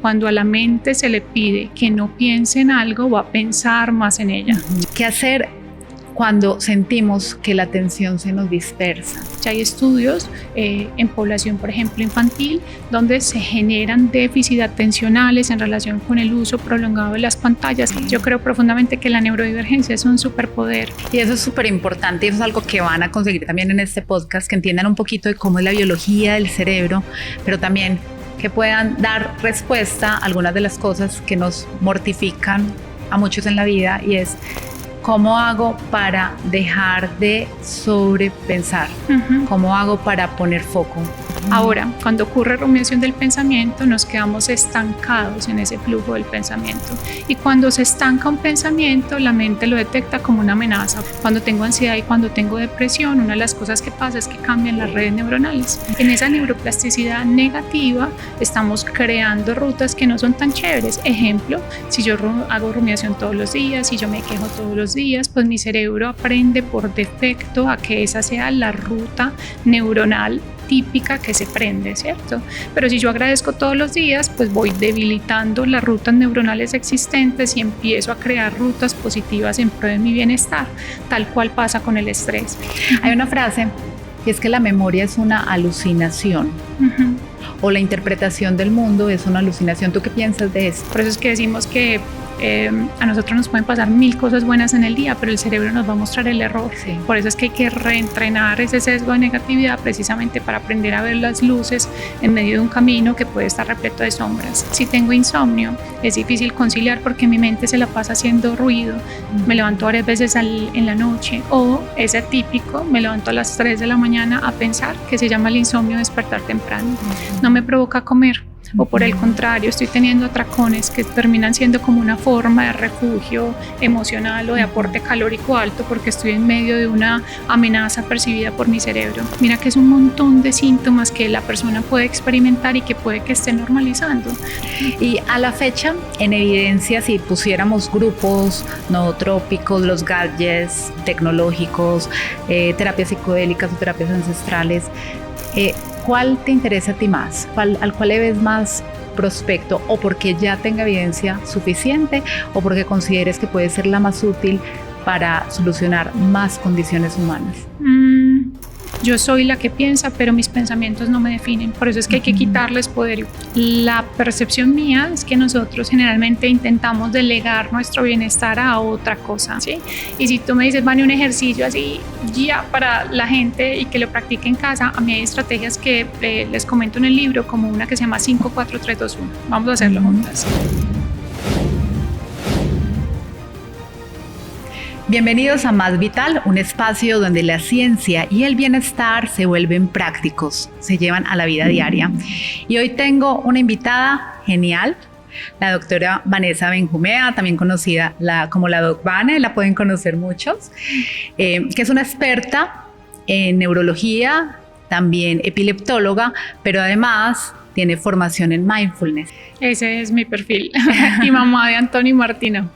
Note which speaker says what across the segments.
Speaker 1: cuando a la mente se le pide que no piense en algo, va a pensar más en ella.
Speaker 2: ¿Qué hacer cuando sentimos que la atención se nos dispersa?
Speaker 1: Ya hay estudios en población, por ejemplo, infantil, donde se generan déficits atencionales en relación con el uso prolongado de las pantallas. Yo creo profundamente que la neurodivergencia es un superpoder.
Speaker 2: Y eso es súper importante y eso es algo que van a conseguir también en este podcast, que entiendan un poquito de cómo es la biología del cerebro, pero también que puedan dar respuesta a algunas de las cosas que nos mortifican a muchos en la vida, y es: ¿cómo hago para dejar de sobrepensar? ¿Cómo hago para poner foco?
Speaker 1: Ahora, cuando ocurre rumiación del pensamiento, nos quedamos estancados en ese flujo del pensamiento. Y cuando se estanca un pensamiento, la mente lo detecta como una amenaza. Cuando tengo ansiedad y cuando tengo depresión, una de las cosas que pasa es que cambian las redes neuronales. En esa neuroplasticidad negativa, estamos creando rutas que no son tan chéveres. Ejemplo, si yo hago rumiación todos los días, si yo me quejo todos los días, pues mi cerebro aprende por defecto a que esa sea la ruta neuronal típica que se prende, ¿cierto? Pero si yo agradezco todos los días, pues voy debilitando las rutas neuronales existentes y empiezo a crear rutas positivas en pro de mi bienestar, tal cual pasa con el estrés.
Speaker 2: Hay una frase que es que la memoria es una alucinación. O la interpretación del mundo es una alucinación. ¿Tú qué piensas de esto?
Speaker 1: Por eso es que decimos que a nosotros nos pueden pasar 1000 cosas buenas en el día, pero el cerebro nos va a mostrar el error.
Speaker 2: Sí.
Speaker 1: Por eso es que hay que reentrenar ese sesgo de negatividad, precisamente para aprender a ver las luces en medio de un camino que puede estar repleto de sombras. Si tengo insomnio, es difícil conciliar porque mi mente se la pasa haciendo ruido. Me levanto varias veces en la noche, o es atípico, me levanto a las 3 de la mañana a pensar, que se llama el insomnio despertar temprano. No me provoca comer. O por el contrario, estoy teniendo atracones que terminan siendo como una forma de refugio emocional o de aporte calórico alto, porque estoy en medio de una amenaza percibida por mi cerebro. Mira que es un montón de síntomas que la persona puede experimentar y que puede que esté normalizando.
Speaker 2: Y a la fecha, en evidencia, si pusiéramos grupos nootrópicos, los gadgets tecnológicos, terapias psicodélicas o terapias ancestrales, ¿cuál te interesa a ti más? ¿Al cual le ves más prospecto? ¿O porque ya tenga evidencia suficiente? ¿O porque consideres que puede ser la más útil para solucionar más condiciones humanas?
Speaker 1: Yo soy la que piensa, pero mis pensamientos no me definen. Por eso es que hay que quitarles poder. La percepción mía es que nosotros generalmente intentamos delegar nuestro bienestar a otra cosa, ¿sí? Y si tú me dices, Vane, un ejercicio así ya para la gente y que lo practique en casa, a mí hay estrategias que les comento en el libro, como una que se llama 5, 4, 3, 2, 1. Vamos a hacerlo juntas.
Speaker 2: Bienvenidos a Más Vital, un espacio donde la ciencia y el bienestar se vuelven prácticos, se llevan a la vida diaria. Y hoy tengo una invitada genial, la doctora Vanessa Benjumea, también conocida como la Doc Vane, la pueden conocer muchos, que es una experta en neurología, también epileptóloga, pero además tiene formación en mindfulness.
Speaker 1: Ese es mi perfil, y mamá de Antonio y Martina.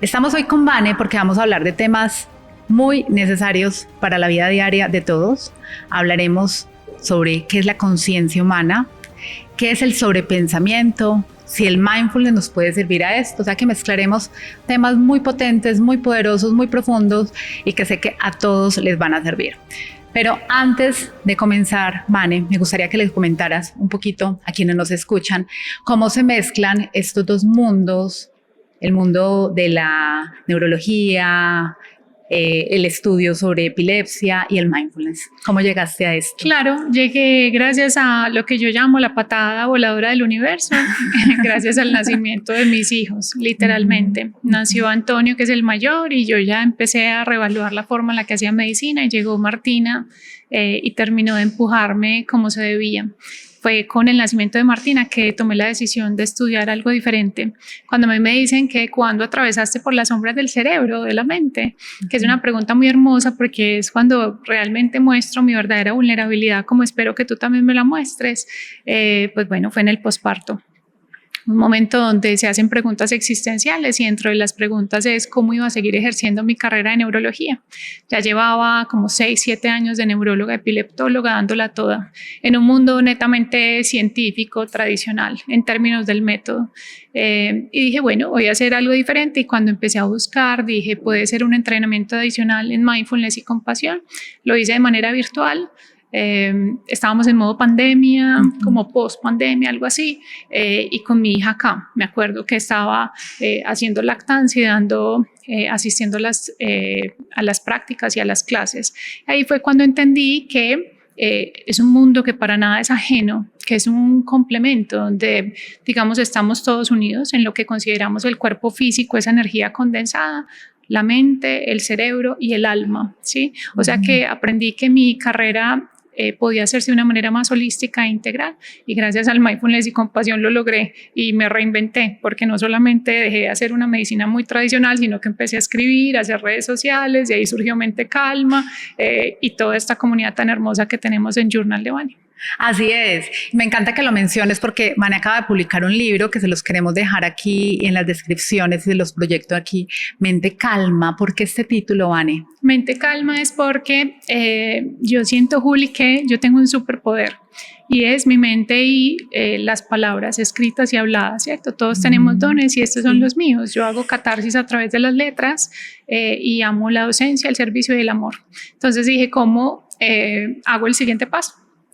Speaker 2: Estamos hoy con Vane porque vamos a hablar de temas muy necesarios para la vida diaria de todos. Hablaremos sobre qué es la conciencia humana, qué es el sobrepensamiento, si el mindfulness nos puede servir a esto. O sea que mezclaremos temas muy potentes, muy poderosos, muy profundos y que sé que a todos les van a servir. Pero antes de comenzar, Vane, me gustaría que les comentaras un poquito a quienes nos escuchan cómo se mezclan estos dos mundos, el mundo de la neurología, el estudio sobre epilepsia y el mindfulness. ¿Cómo llegaste a esto?
Speaker 1: Claro, llegué gracias a lo que yo llamo la patada voladora del universo, gracias al nacimiento de mis hijos, literalmente. Nació Antonio, que es el mayor, y yo ya empecé a reevaluar la forma en la que hacía medicina, y llegó Martina y terminó de empujarme como se debía. Fue con el nacimiento de Martina que tomé la decisión de estudiar algo diferente. Cuando a mí me dicen que cuando atravesaste por las sombras del cerebro, de la mente, que es una pregunta muy hermosa porque es cuando realmente muestro mi verdadera vulnerabilidad, como espero que tú también me la muestres, pues bueno, fue en el posparto. un momento donde se hacen preguntas existenciales y dentro de las preguntas es cómo iba a seguir ejerciendo mi carrera de neurología. Ya llevaba como 6, 7 años de neuróloga, epileptóloga, dándola toda en un mundo netamente científico, tradicional, en términos del método. Y dije, bueno, voy a hacer algo diferente y cuando empecé a buscar dije, puede ser un entrenamiento adicional en mindfulness y compasión. Lo hice de manera virtual. Estábamos en modo pandemia, como post pandemia, algo así, y con mi hija acá, me acuerdo que estaba haciendo lactancia y asistiendo a las prácticas y a las clases. Ahí fue cuando entendí que es un mundo que para nada es ajeno, que es un complemento donde, digamos, estamos todos unidos en lo que consideramos el cuerpo físico, esa energía condensada, la mente, el cerebro y el alma, ¿sí? O sea que aprendí que mi carrera podía hacerse de una manera más holística e integral y gracias al mindfulness y compasión lo logré y me reinventé porque no solamente dejé de hacer una medicina muy tradicional, sino que empecé a escribir, a hacer redes sociales, de ahí surgió Mente Calma y toda esta comunidad tan hermosa que tenemos en Journal de Vane.
Speaker 2: Así es, me encanta que lo menciones porque Vane acaba de publicar un libro que se los queremos dejar aquí en las descripciones de los proyectos aquí, Mente Calma. ¿Por qué este título, Vane?
Speaker 1: Mente Calma es porque yo siento, Juli, que yo tengo un superpoder y es mi mente y las palabras escritas y habladas, ¿cierto? Todos tenemos dones y estos son los míos. Yo hago catarsis a través de las letras y amo la docencia, el servicio y el amor. Entonces dije, ¿cómo hago el siguiente paso?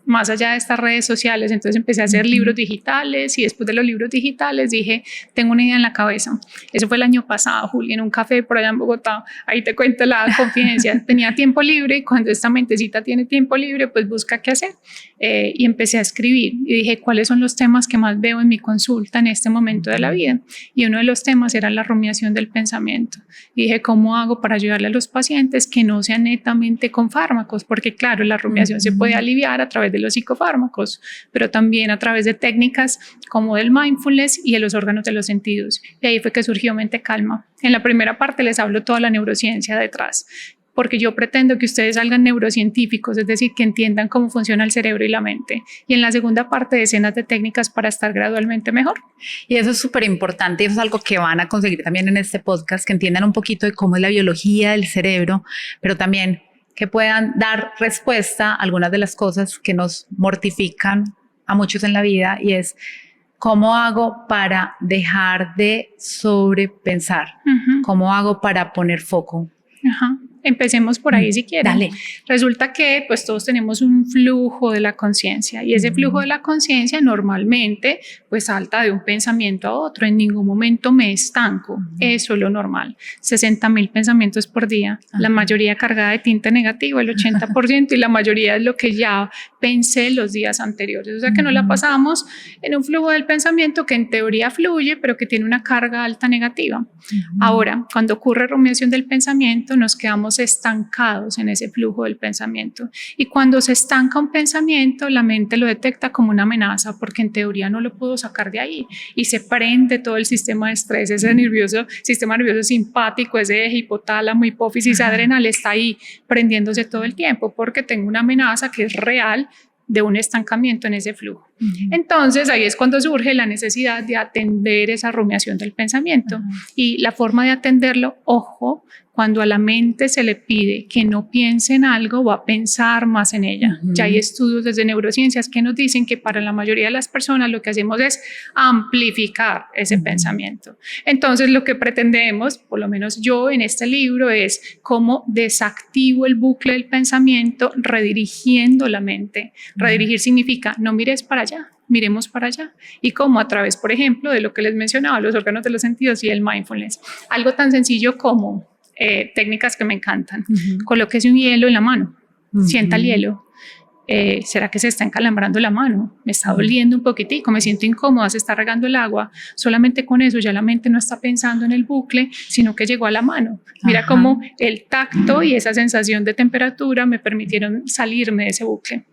Speaker 1: Más allá de estas redes sociales, entonces empecé a hacer libros digitales y después de los libros digitales dije, tengo una idea en la cabeza. Eso fue el año pasado, Juli, en un café por allá en Bogotá, ahí te cuento la confidencia. Tenía tiempo libre y cuando esta mentecita tiene tiempo libre, pues busca qué hacer. Y empecé a escribir y dije, ¿cuáles son los temas que más veo en mi consulta en este momento de la vida? Y uno de los temas era la rumiación del pensamiento. Y dije, ¿cómo hago para ayudarle a los pacientes que no sean netamente con fármacos? Porque claro, la rumiación se puede aliviar a través de los psicofármacos, pero también a través de técnicas como del mindfulness y de los órganos de los sentidos. Y ahí fue que surgió Mente Calma. En la primera parte les hablo toda la neurociencia detrás, porque yo pretendo que ustedes salgan neurocientíficos, es decir, que entiendan cómo funciona el cerebro y la mente. Y en la segunda parte, decenas de técnicas para estar gradualmente mejor.
Speaker 2: Y eso es súper importante, y eso es algo que van a conseguir también en este podcast, que entiendan un poquito de cómo es la biología del cerebro, pero también que puedan dar respuesta a algunas de las cosas que nos mortifican a muchos en la vida, y es ¿cómo hago para dejar de sobrepensar? ¿Cómo hago para poner foco?
Speaker 1: Empecemos por ahí si quieren.
Speaker 2: Dale.
Speaker 1: Resulta que pues todos tenemos un flujo de la conciencia y ese flujo de la conciencia normalmente pues salta de un pensamiento a otro. En ningún momento me estanco. Eso es lo normal. 60,000 pensamientos por día, la mayoría cargada de tinte negativo, el 80%, y la mayoría es lo que ya pensé los días anteriores. O sea que no la pasamos en un flujo del pensamiento que en teoría fluye, pero que tiene una carga alta negativa. Ahora, cuando ocurre rumiación del pensamiento, nos quedamos estancados en ese flujo del pensamiento. Y cuando se estanca un pensamiento, la mente lo detecta como una amenaza, porque en teoría no lo puedo sacar de ahí. Y se prende todo el sistema de estrés, ese sistema nervioso simpático, ese eje hipotálamo, hipófisis, adrenal, está ahí prendiéndose todo el tiempo, porque tengo una amenaza que es real de un estancamiento en ese flujo. Entonces ahí es cuando surge la necesidad de atender esa rumiación del pensamiento. Y la forma de atenderlo, ojo, cuando a la mente se le pide que no piense en algo, va a pensar más en ella. Ya hay estudios desde neurociencias que nos dicen que para la mayoría de las personas lo que hacemos es amplificar ese pensamiento. Entonces lo que pretendemos, por lo menos yo en este libro, es cómo desactivo el bucle del pensamiento redirigiendo la mente. Redirigir significa no mires para allá, miremos para allá. Y cómo a través, por ejemplo, de lo que les mencionaba, los órganos de los sentidos y el mindfulness. Algo tan sencillo como técnicas que me encantan. Colóquese un hielo en la mano, sienta el hielo. ¿Será que se está encalambrando la mano? Me está doliendo un poquitico, me siento incómoda, se está regando el agua. Solamente con eso ya la mente no está pensando en el bucle, sino que llegó a la mano. Mira cómo el tacto y esa sensación de temperatura me permitieron salirme de ese bucle.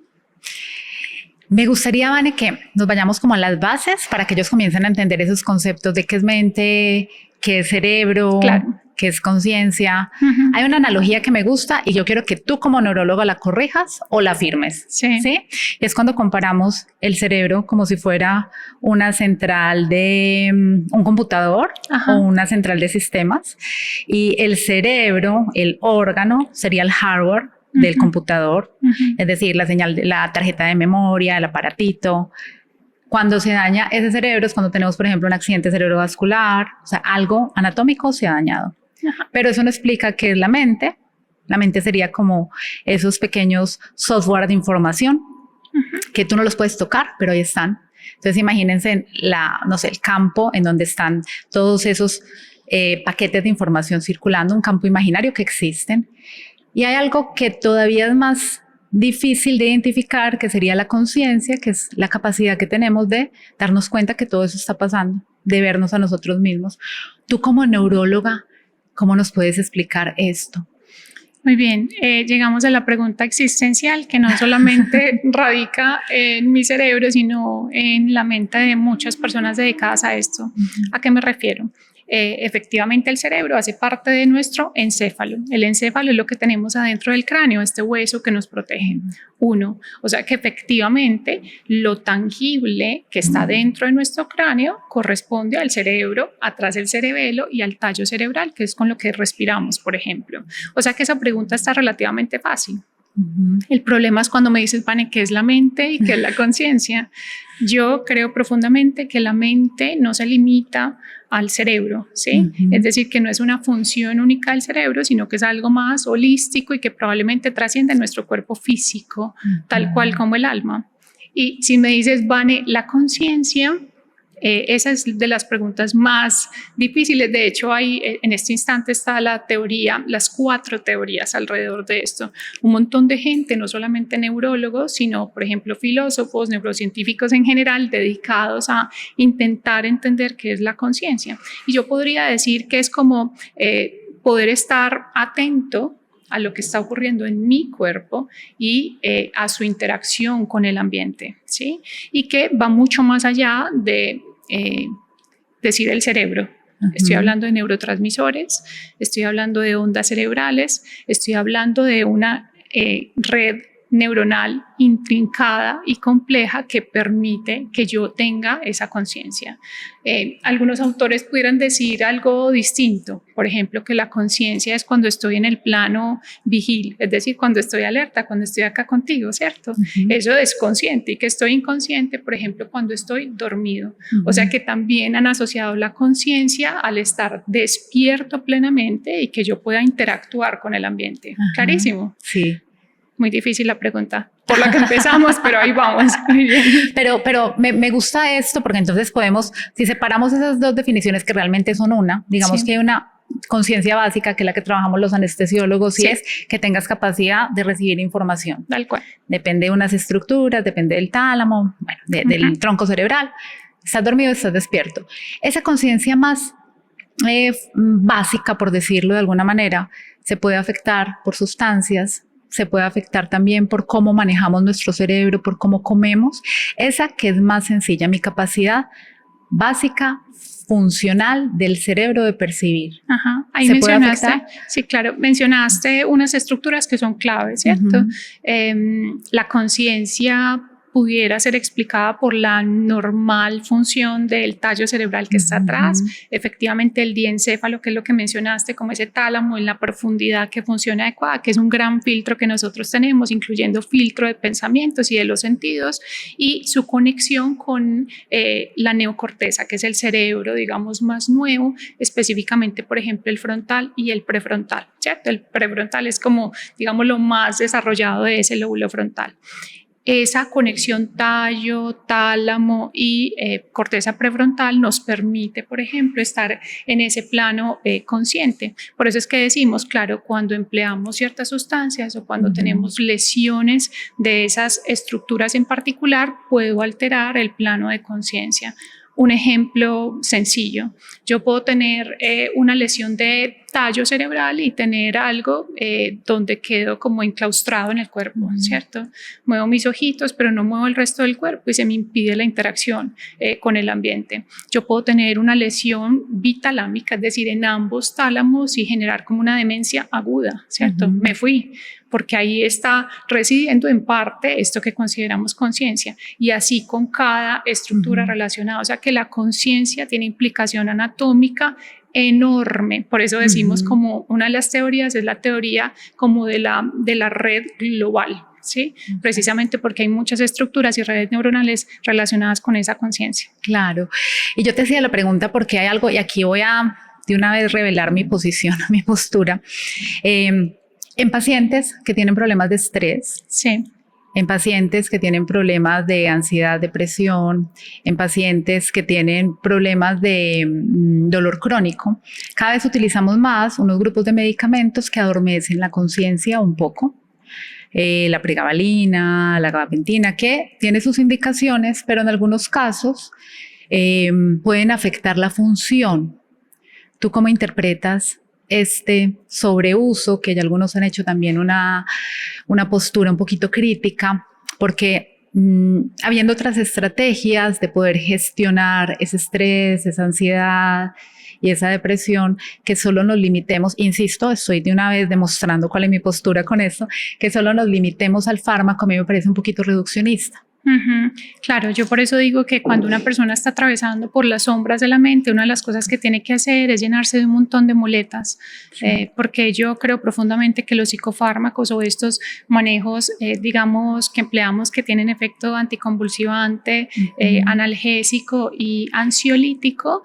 Speaker 2: Me gustaría, Vane, que nos vayamos como a las bases para que ellos comiencen a entender esos conceptos de qué es mente, qué es cerebro.
Speaker 1: Claro.
Speaker 2: qué es conciencia.
Speaker 1: Ujú.
Speaker 2: Hay una analogía que me gusta y yo quiero que tú como neuróloga la corrijas o la afirmes.
Speaker 1: Sí.
Speaker 2: ¿Sí? Es cuando comparamos el cerebro como si fuera una central de un computador
Speaker 1: Ajá.
Speaker 2: o una central de sistemas, y el cerebro, el órgano, sería el hardware del computador, es decir, la señal de la tarjeta de memoria, el aparatito. Cuando se daña ese cerebro es cuando tenemos, por ejemplo, un accidente cerebrovascular, o sea, algo anatómico se ha dañado.
Speaker 1: Ajá.
Speaker 2: Pero eso no explica qué es la mente. La mente sería como esos pequeños software de información que tú no los puedes tocar, pero ahí están. Entonces imagínense no sé, el campo en donde están todos esos paquetes de información circulando, un campo imaginario que existen. Y hay algo que todavía es más difícil de identificar, que sería la conciencia, que es la capacidad que tenemos de darnos cuenta que todo eso está pasando, de vernos a nosotros mismos. Tú como neuróloga, ¿cómo nos puedes explicar esto?
Speaker 1: Muy bien, llegamos a la pregunta existencial, que no solamente radica en mi cerebro, sino en la mente de muchas personas dedicadas a esto. ¿A qué me refiero? Efectivamente, el cerebro hace parte de nuestro encéfalo. El encéfalo es lo que tenemos adentro del cráneo, este hueso que nos protege. Uno, o sea que efectivamente lo tangible que está dentro de nuestro cráneo corresponde al cerebro, atrás del cerebelo y al tallo cerebral, que es con lo que respiramos, por ejemplo. O sea que esa pregunta está relativamente fácil. El problema es cuando me dices, Vane, ¿qué es la mente y qué es la conciencia? Yo creo profundamente que la mente no se limita al cerebro, ¿sí? Es decir, que no es una función única del cerebro, sino que es algo más holístico y que probablemente trasciende nuestro cuerpo físico, tal cual como el alma. Y si me dices, Vane, la conciencia, esa es de las preguntas más difíciles. De hecho, en este instante está la teoría, las 4 teorías alrededor de esto. Un montón de gente, no solamente neurólogos, sino, por ejemplo, filósofos, neurocientíficos en general, dedicados a intentar entender qué es la conciencia. Y yo podría decir que es como poder estar atento a lo que está ocurriendo en mi cuerpo y a su interacción con el ambiente, ¿sí? Y que va mucho más allá de decir el cerebro. Estoy hablando de neurotransmisores, estoy hablando de ondas cerebrales, estoy hablando de una red neuronal intrincada y compleja que permite que yo tenga esa conciencia. Algunos autores pudieran decir algo distinto, por ejemplo, que la conciencia es cuando estoy en el plano vigil, es decir, cuando estoy alerta, cuando estoy acá contigo, ¿cierto? Eso es consciente, y que estoy inconsciente, por ejemplo, cuando estoy dormido. O sea que también han asociado la conciencia al estar despierto plenamente y que yo pueda interactuar con el ambiente. ¿Clarísimo?
Speaker 2: Sí.
Speaker 1: Muy difícil la pregunta por la que empezamos, pero ahí vamos. Muy bien.
Speaker 2: Pero me gusta esto porque entonces podemos, si separamos esas dos definiciones que realmente son una, digamos que hay una conciencia básica, que es la que trabajamos los anestesiólogos, y es que tengas capacidad de recibir información.
Speaker 1: Tal cual.
Speaker 2: Depende de unas estructuras, depende del tálamo, bueno, del tronco cerebral. Estás dormido, estás despierto. Esa conciencia más básica, por decirlo de alguna manera, se puede afectar por sustancias, se puede afectar también por cómo manejamos nuestro cerebro, por cómo comemos. Esa que es más sencilla, mi capacidad básica, funcional del cerebro de percibir.
Speaker 1: Ajá, ahí
Speaker 2: ¿Se
Speaker 1: mencionaste,
Speaker 2: puede afectar?
Speaker 1: sí, claro, mencionaste unas estructuras que son claves, ¿cierto? La conciencia pudiera ser explicada por la normal función del tallo cerebral que está atrás, efectivamente el diencéfalo, que es lo que mencionaste, como ese tálamo en la profundidad que funciona adecuada, que es un gran filtro que nosotros tenemos, incluyendo filtro de pensamientos y de los sentidos, y su conexión con la neocorteza, que es el cerebro, digamos, más nuevo, específicamente, por ejemplo, el frontal y el prefrontal, ¿cierto? El prefrontal es como, digamos, lo más desarrollado de ese lóbulo frontal. Esa conexión tallo, tálamo y corteza prefrontal nos permite, por ejemplo, estar en ese plano consciente. Por eso es que decimos, claro, cuando empleamos ciertas sustancias o cuando tenemos lesiones de esas estructuras en particular, puedo alterar el plano de conciencia. Un ejemplo sencillo, yo puedo tener una lesión de tallo cerebral y tener algo donde quedo como enclaustrado en el cuerpo, ¿cierto? Muevo mis ojitos, pero no muevo el resto del cuerpo y se me impide la interacción con el ambiente. Yo puedo tener una lesión bitalámica, es decir, en ambos tálamos y generar como una demencia aguda, ¿cierto? Me fui, porque ahí está residiendo en parte esto que consideramos conciencia, y así con cada estructura relacionada. O sea que la conciencia tiene implicación anatómica enorme. Por eso decimos como una de las teorías es la teoría como de la red global, ¿sí? Precisamente porque hay muchas estructuras y redes neuronales relacionadas con esa conciencia.
Speaker 2: Claro. Y yo te hacía la pregunta porque hay algo, y aquí voy a de una vez revelar mi posición, mi postura. En pacientes que tienen problemas de estrés,
Speaker 1: sí,
Speaker 2: en pacientes que tienen problemas de ansiedad, depresión, en pacientes que tienen problemas de dolor crónico, cada vez utilizamos más unos grupos de medicamentos que adormecen la conciencia un poco. La pregabalina, la gabapentina, que tiene sus indicaciones, pero en algunos casos pueden afectar la función. ¿Tú cómo interpretas este sobreuso, que ya algunos han hecho también una postura un poquito crítica, porque habiendo otras estrategias de poder gestionar ese estrés, esa ansiedad y esa depresión, que solo nos limitemos, insisto, estoy de una vez demostrando cuál es mi postura con esto, que solo nos limitemos al fármaco, a mí me parece un poquito reduccionista?
Speaker 1: Claro, yo por eso digo que cuando una persona está atravesando por las sombras de la mente, una de las cosas que tiene que hacer es llenarse de un montón de muletas, porque yo creo profundamente que los psicofármacos o estos manejos, digamos, que empleamos, que tienen efecto anticonvulsivante, analgésico y ansiolítico,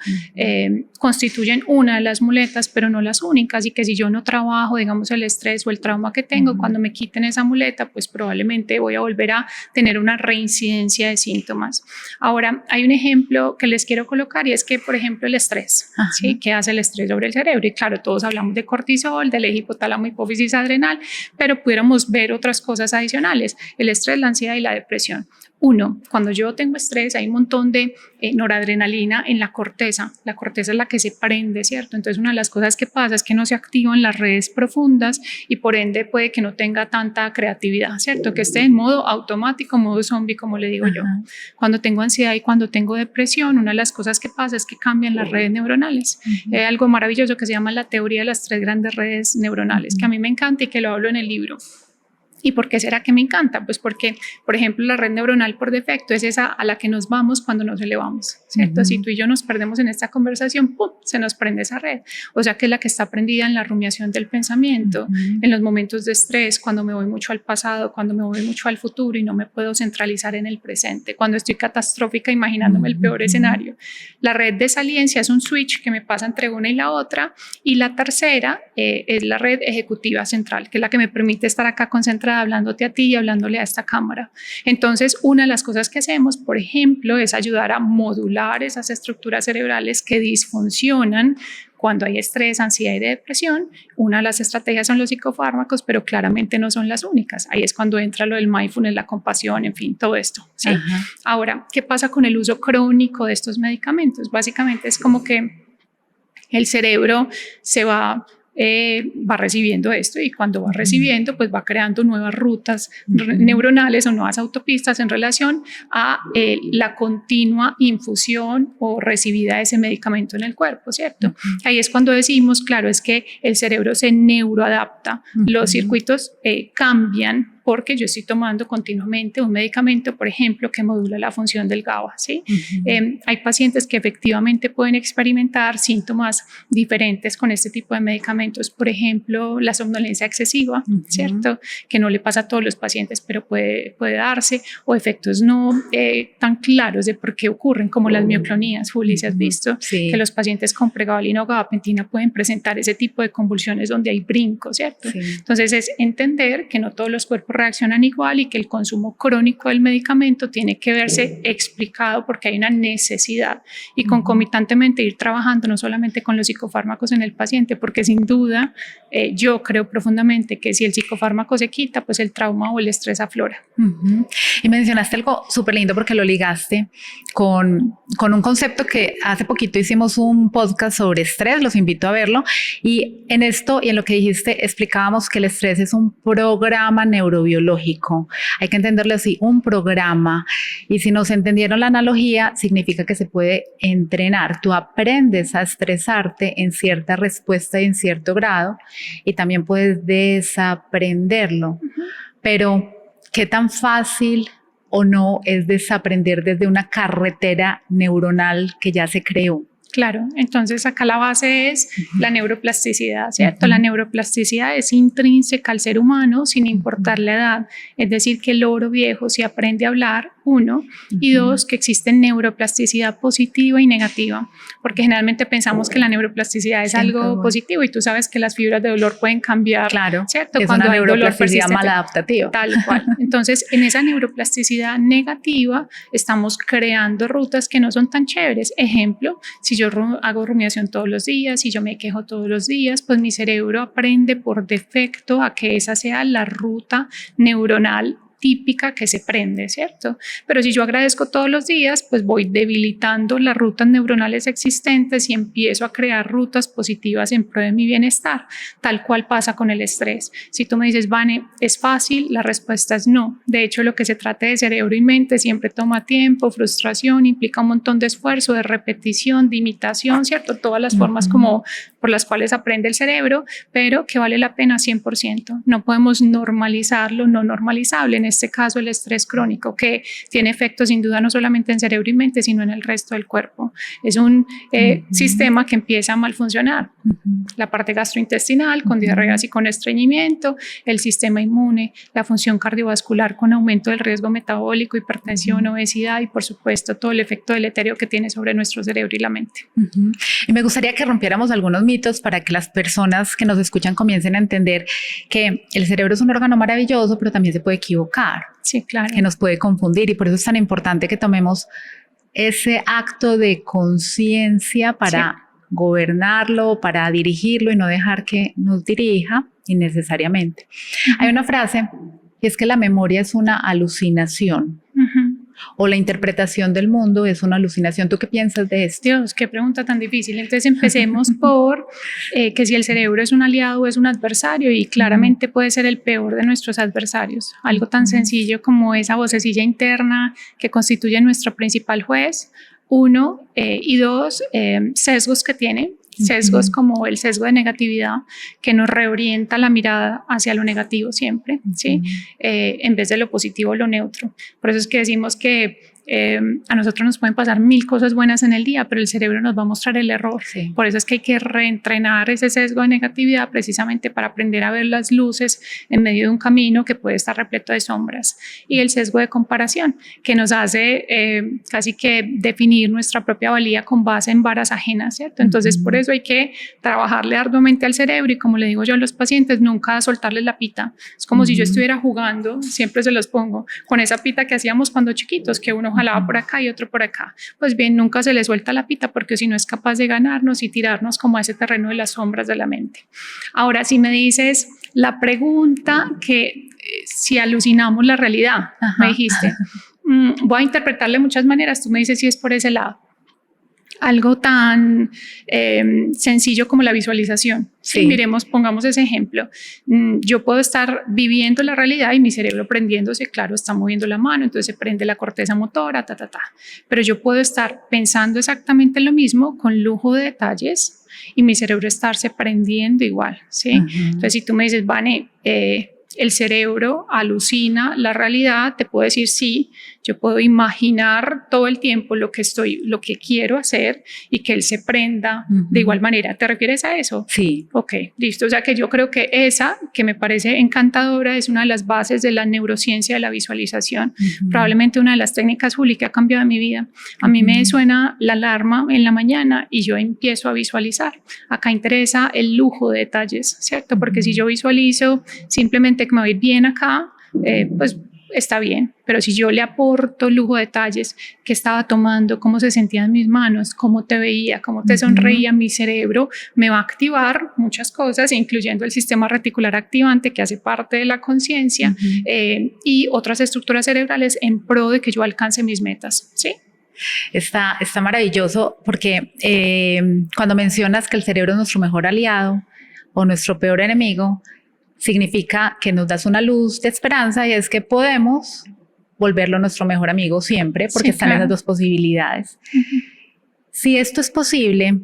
Speaker 1: constituyen una de las muletas, pero no las únicas, y que si yo no trabajo, digamos, el estrés o el trauma que tengo, cuando me quiten esa muleta, pues probablemente voy a volver a tener una reincidencia de síntomas. Ahora, hay un ejemplo que les quiero colocar, y es que, por ejemplo, el estrés, ¿sí? ¿Qué hace el estrés sobre el cerebro? Y claro, todos hablamos de cortisol, del eje hipotálamo, hipófisis adrenal, pero pudiéramos ver otras cosas adicionales: el estrés, la ansiedad y la depresión. Uno, cuando yo tengo estrés hay un montón de noradrenalina en la corteza. La corteza es la que se prende, ¿cierto? Entonces una de las cosas que pasa es que no se activan las redes profundas y por ende puede que no tenga tanta creatividad, ¿cierto? Que esté en modo automático, modo zombie, como le digo yo. Cuando tengo ansiedad y cuando tengo depresión, una de las cosas que pasa es que cambian las redes neuronales. Hay algo maravilloso que se llama la teoría de las 3 grandes redes neuronales, que a mí me encanta y que lo hablo en el libro. ¿Y por qué será que me encanta? Pues porque, por ejemplo, la red neuronal por defecto es esa a la que nos vamos cuando nos elevamos, ¿cierto? Si tú y yo nos perdemos en esta conversación, ¡pum!, se nos prende esa red. O sea que es la que está prendida en la rumiación del pensamiento, en los momentos de estrés, cuando me voy mucho al pasado, cuando me voy mucho al futuro y no me puedo centralizar en el presente, cuando estoy catastrófica imaginándome el peor escenario. La red de saliencia es un switch que me pasa entre una y la otra, y la tercera es la red ejecutiva central, que es la que me permite estar acá concentrada hablándote a ti y hablándole a esta cámara. Entonces, una de las cosas que hacemos, por ejemplo, es ayudar a modular esas estructuras cerebrales que disfuncionan cuando hay estrés, ansiedad y depresión. Una de las estrategias son los psicofármacos, pero claramente no son las únicas. Ahí es cuando entra lo del mindfulness, la compasión, en fin, todo esto, ¿sí? Ahora, ¿qué pasa con el uso crónico de estos medicamentos? Básicamente es como que el cerebro se va recibiendo esto, y cuando va recibiendo, pues va creando nuevas rutas neuronales o nuevas autopistas en relación a la continua infusión o recibida de ese medicamento en el cuerpo, ¿cierto? Ahí es cuando decimos, claro, es que el cerebro se neuroadapta, los circuitos cambian porque yo estoy tomando continuamente un medicamento, por ejemplo, que modula la función del GABA, ¿sí? Hay pacientes que efectivamente pueden experimentar síntomas diferentes con este tipo de medicamentos, por ejemplo, la somnolencia excesiva, ¿cierto? Que no le pasa a todos los pacientes, pero puede darse, o efectos no tan claros de por qué ocurren, como las mioclonías. Juli, ¿se has visto? Que los pacientes con pregabalina o gabapentina pueden presentar ese tipo de convulsiones donde hay brinco, ¿ierto? Entonces es entender que no todos los cuerpos reaccionan igual y que el consumo crónico del medicamento tiene que verse explicado porque hay una necesidad y concomitantemente ir trabajando no solamente con los psicofármacos en el paciente, porque sin duda yo creo profundamente que si el psicofármaco se quita, pues el trauma o el estrés aflora.
Speaker 2: Y mencionaste algo súper lindo porque lo ligaste con un concepto que hace poquito hicimos un podcast sobre estrés, los invito a verlo, y en esto y en lo que dijiste explicábamos que el estrés es un programa neurobiológico, hay que entenderlo así, un programa, y si nos entendieron la analogía, significa que se puede entrenar, tú aprendes a estresarte en cierta respuesta y en cierto grado, y también puedes desaprenderlo, pero ¿qué tan fácil o no es desaprender desde una carretera neuronal que ya se creó?
Speaker 1: Claro, entonces acá la base es la neuroplasticidad, ¿cierto? La neuroplasticidad es intrínseca al ser humano sin importar la edad, es decir, que el loro viejo se aprende a hablar, uno, y dos, que existe neuroplasticidad positiva y negativa, porque generalmente pensamos que la neuroplasticidad es algo positivo y tú sabes que las fibras de dolor pueden cambiar,
Speaker 2: claro,
Speaker 1: ¿cierto?
Speaker 2: Es
Speaker 1: cuando
Speaker 2: una
Speaker 1: hay
Speaker 2: neuroplasticidad
Speaker 1: dolor
Speaker 2: maladaptativa.
Speaker 1: Tal cual. Entonces, en esa neuroplasticidad negativa estamos creando rutas que no son tan chéveres. Ejemplo, si yo hago rumiación todos los días, si yo me quejo todos los días, pues mi cerebro aprende por defecto a que esa sea la ruta neuronal típica que se prende, ¿cierto? Pero si yo agradezco todos los días, pues voy debilitando las rutas neuronales existentes y empiezo a crear rutas positivas en pro de mi bienestar, tal cual pasa con el estrés. Si tú me dices, Vane, ¿es fácil? La respuesta es no. De hecho, lo que se trata de cerebro y mente siempre toma tiempo, frustración, implica un montón de esfuerzo, de repetición, de imitación, ¿cierto? Todas las formas como por las cuales aprende el cerebro, pero que vale la pena 100%. No podemos normalizar lo no normalizable, en este caso el estrés crónico, que tiene efectos sin duda no solamente en cerebro y mente, sino en el resto del cuerpo. Es un sistema que empieza a mal funcionar. La parte gastrointestinal con diarreas y con estreñimiento, el sistema inmune, la función cardiovascular con aumento del riesgo metabólico, hipertensión, obesidad y por supuesto todo el efecto deletérea que tiene sobre nuestro cerebro y la mente.
Speaker 2: Y me gustaría que rompiéramos algunos mitos para que las personas que nos escuchan comiencen a entender que el cerebro es un órgano maravilloso, pero también se puede equivocar.
Speaker 1: Sí, claro.
Speaker 2: Que nos puede confundir y por eso es tan importante que tomemos ese acto de conciencia para gobernarlo, para dirigirlo y no dejar que nos dirija innecesariamente. Hay una frase y es que la memoria es una alucinación. O la interpretación del mundo es una alucinación. ¿Tú qué piensas de esto?
Speaker 1: Dios, qué pregunta tan difícil. Entonces empecemos por que si el cerebro es un aliado o es un adversario, y claramente puede ser el peor de nuestros adversarios. Algo tan sencillo como esa vocecilla interna que constituye nuestro principal juez. Uno, y dos, sesgos que tiene. Sesgos como el sesgo de negatividad que nos reorienta la mirada hacia lo negativo siempre, ¿sí? En vez de lo positivo o lo neutro. Por eso es que decimos que a nosotros nos pueden pasar 1000 cosas buenas en el día, pero el cerebro nos va a mostrar el error. Sí. Por eso es que hay que reentrenar ese sesgo de negatividad precisamente para aprender a ver las luces en medio de un camino que puede estar repleto de sombras. Y el sesgo de comparación, que nos hace casi que definir nuestra propia valía con base en varas ajenas, ¿cierto? Entonces, por eso hay que trabajarle arduamente al cerebro y, como le digo yo a los pacientes, nunca soltarles la pita. Es como si yo estuviera jugando, siempre se los pongo, con esa pita que hacíamos cuando chiquitos, que uno jalaba por acá y otro por acá. Pues bien, nunca se le suelta la pita porque si no es capaz de ganarnos y tirarnos como a ese terreno de las sombras de la mente. Ahora, si me dices la pregunta que si alucinamos la realidad, me dijiste, voy a interpretarle de muchas maneras, tú me dices si es por ese lado. Algo tan sencillo como la visualización. Sí. Miremos, pongamos ese ejemplo. Yo puedo estar viviendo la realidad y mi cerebro prendiéndose, claro, está moviendo la mano, entonces se prende la corteza motora, Pero yo puedo estar pensando exactamente lo mismo con lujo de detalles y mi cerebro estarse prendiendo igual, ¿sí? Entonces, si tú me dices, Vane, el cerebro alucina la realidad, te puedo decir sí, yo puedo imaginar todo el tiempo lo que quiero hacer y que él se prenda de igual manera. ¿Te refieres a eso?
Speaker 2: Sí.
Speaker 1: Ok, listo. O sea que yo creo que esa, que me parece encantadora, es una de las bases de la neurociencia de la visualización. Probablemente una de las técnicas, Juli, que ha cambiado mi vida. A mí me suena la alarma en la mañana y yo empiezo a visualizar. Acá interesa el lujo de detalles, ¿cierto? Porque si yo visualizo simplemente que me voy bien acá, pues está bien, pero si yo le aporto lujo de detalles, qué estaba tomando, cómo se sentía en mis manos, cómo te veía, cómo te sonreía, mi cerebro me va a activar muchas cosas, incluyendo el sistema reticular activante que hace parte de la conciencia y otras estructuras cerebrales en pro de que yo alcance mis metas, ¿sí?
Speaker 2: Está maravilloso porque cuando mencionas que el cerebro es nuestro mejor aliado o nuestro peor enemigo, significa que nos das una luz de esperanza y es que podemos volverlo nuestro mejor amigo siempre porque están esas dos posibilidades. Si esto es posible,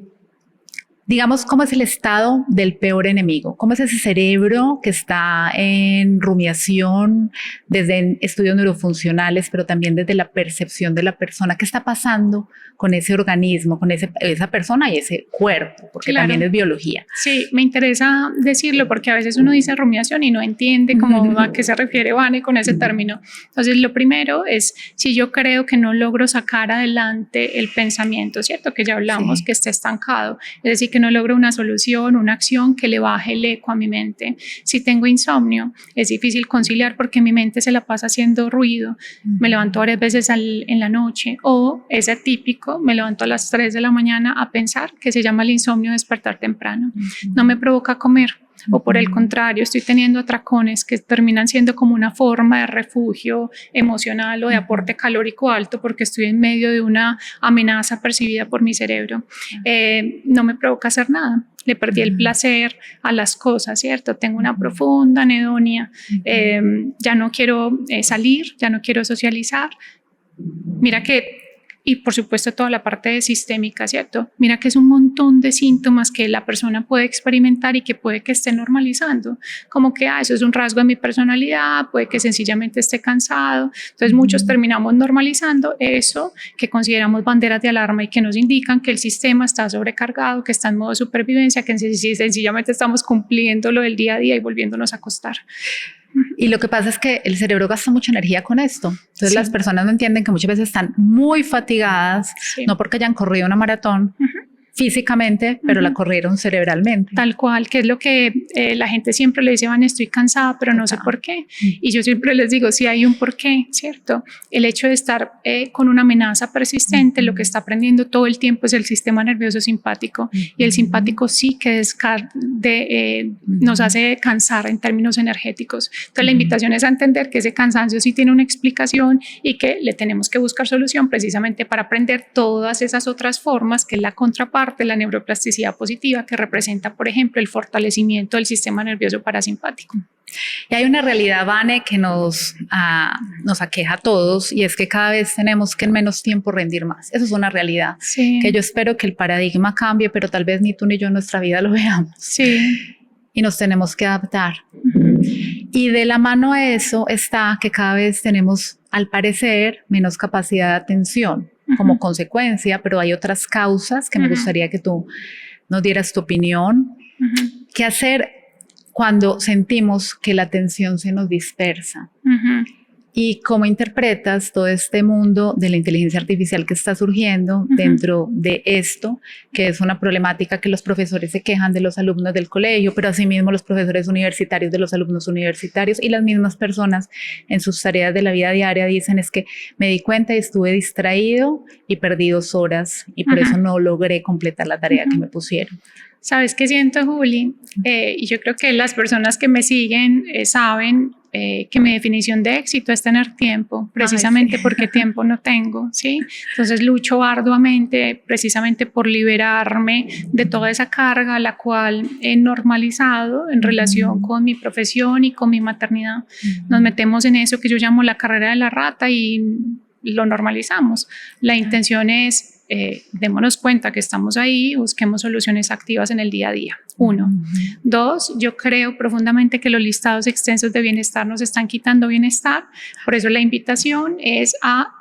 Speaker 2: digamos, ¿cómo es el estado del peor enemigo? ¿Cómo es ese cerebro que está en rumiación desde estudios neurofuncionales, pero también desde la percepción de la persona? ¿Qué está pasando con ese organismo, con esa persona y ese cuerpo? Porque también es biología.
Speaker 1: Sí, me interesa decirlo porque a veces uno dice rumiación y no entiende cómo a qué se refiere Vane con ese término. Entonces, lo primero es si yo creo que no logro sacar adelante el pensamiento, ¿cierto? Que ya hablamos, que está estancado. Es decir, que no logro una solución, una acción que le baje el eco a mi mente. Si tengo insomnio, es difícil conciliar porque mi mente se la pasa haciendo ruido. Me levanto varias veces en la noche o es atípico, me levanto a las 3 de la mañana a pensar, que se llama el insomnio despertar temprano. No me provoca comer. O por el contrario, estoy teniendo atracones que terminan siendo como una forma de refugio emocional o de aporte calórico alto porque estoy en medio de una amenaza percibida por mi cerebro. No me provoca hacer nada. Le perdí el placer a las cosas, ¿cierto? Tengo una profunda anedonia. Ya no quiero salir, ya no quiero socializar. Mira que... Y por supuesto toda la parte sistémica, ¿cierto? Mira que es un montón de síntomas que la persona puede experimentar y que puede que esté normalizando, como que eso es un rasgo de mi personalidad, puede que sencillamente esté cansado. Entonces muchos terminamos normalizando eso que consideramos banderas de alarma y que nos indican que el sistema está sobrecargado, que está en modo supervivencia, que sencillamente estamos cumpliendo lo del día a día y volviéndonos a acostar.
Speaker 2: Y lo que pasa es que el cerebro gasta mucha energía con esto. Entonces las personas no entienden que muchas veces están muy fatigadas, no porque hayan corrido una maratón físicamente, pero la corrieron cerebralmente.
Speaker 1: Tal cual, que es lo que la gente siempre le dice, Van, estoy cansada, pero no sé por qué. Y yo siempre les digo, sí hay un por qué, ¿cierto? El hecho de estar con una amenaza persistente, lo que está aprendiendo todo el tiempo es el sistema nervioso simpático. Y el simpático sí que nos hace cansar en términos energéticos. Entonces la invitación es a entender que ese cansancio sí tiene una explicación y que le tenemos que buscar solución precisamente para aprender todas esas otras formas, que es la contraparte, la neuroplasticidad positiva, que representa, por ejemplo, el fortalecimiento del sistema nervioso parasimpático.
Speaker 2: Y hay una realidad, Vane, que nos aqueja a todos, y es que cada vez tenemos que en menos tiempo rendir más. Eso es una realidad que yo espero que el paradigma cambie, pero tal vez ni tú ni yo en nuestra vida lo veamos. Y nos tenemos que adaptar. Y de la mano a eso está que cada vez tenemos, al parecer, menos capacidad de atención como consecuencia, pero hay otras causas que me gustaría que tú nos dieras tu opinión. ¿Qué hacer cuando sentimos que la atención se nos dispersa? ¿Y cómo interpretas todo este mundo de la inteligencia artificial que está surgiendo dentro de esto, que es una problemática que los profesores se quejan de los alumnos del colegio, pero asimismo los profesores universitarios de los alumnos universitarios y las mismas personas en sus tareas de la vida diaria dicen es que me di cuenta y estuve distraído y perdí 2 horas y por eso no logré completar la tarea que me pusieron?
Speaker 1: ¿Sabes qué siento, Juli? Y yo creo que las personas que me siguen saben que mi definición de éxito es tener tiempo, precisamente porque tiempo no tengo, ¿sí? Entonces lucho arduamente precisamente por liberarme de toda esa carga la cual he normalizado en relación con mi profesión y con mi maternidad. Nos metemos en eso que yo llamo la carrera de la rata y lo normalizamos. La intención es démonos cuenta que estamos ahí, busquemos soluciones activas en el día a día. 1. 2, yo creo profundamente que los listados extensos de bienestar nos están quitando bienestar, por eso la invitación es a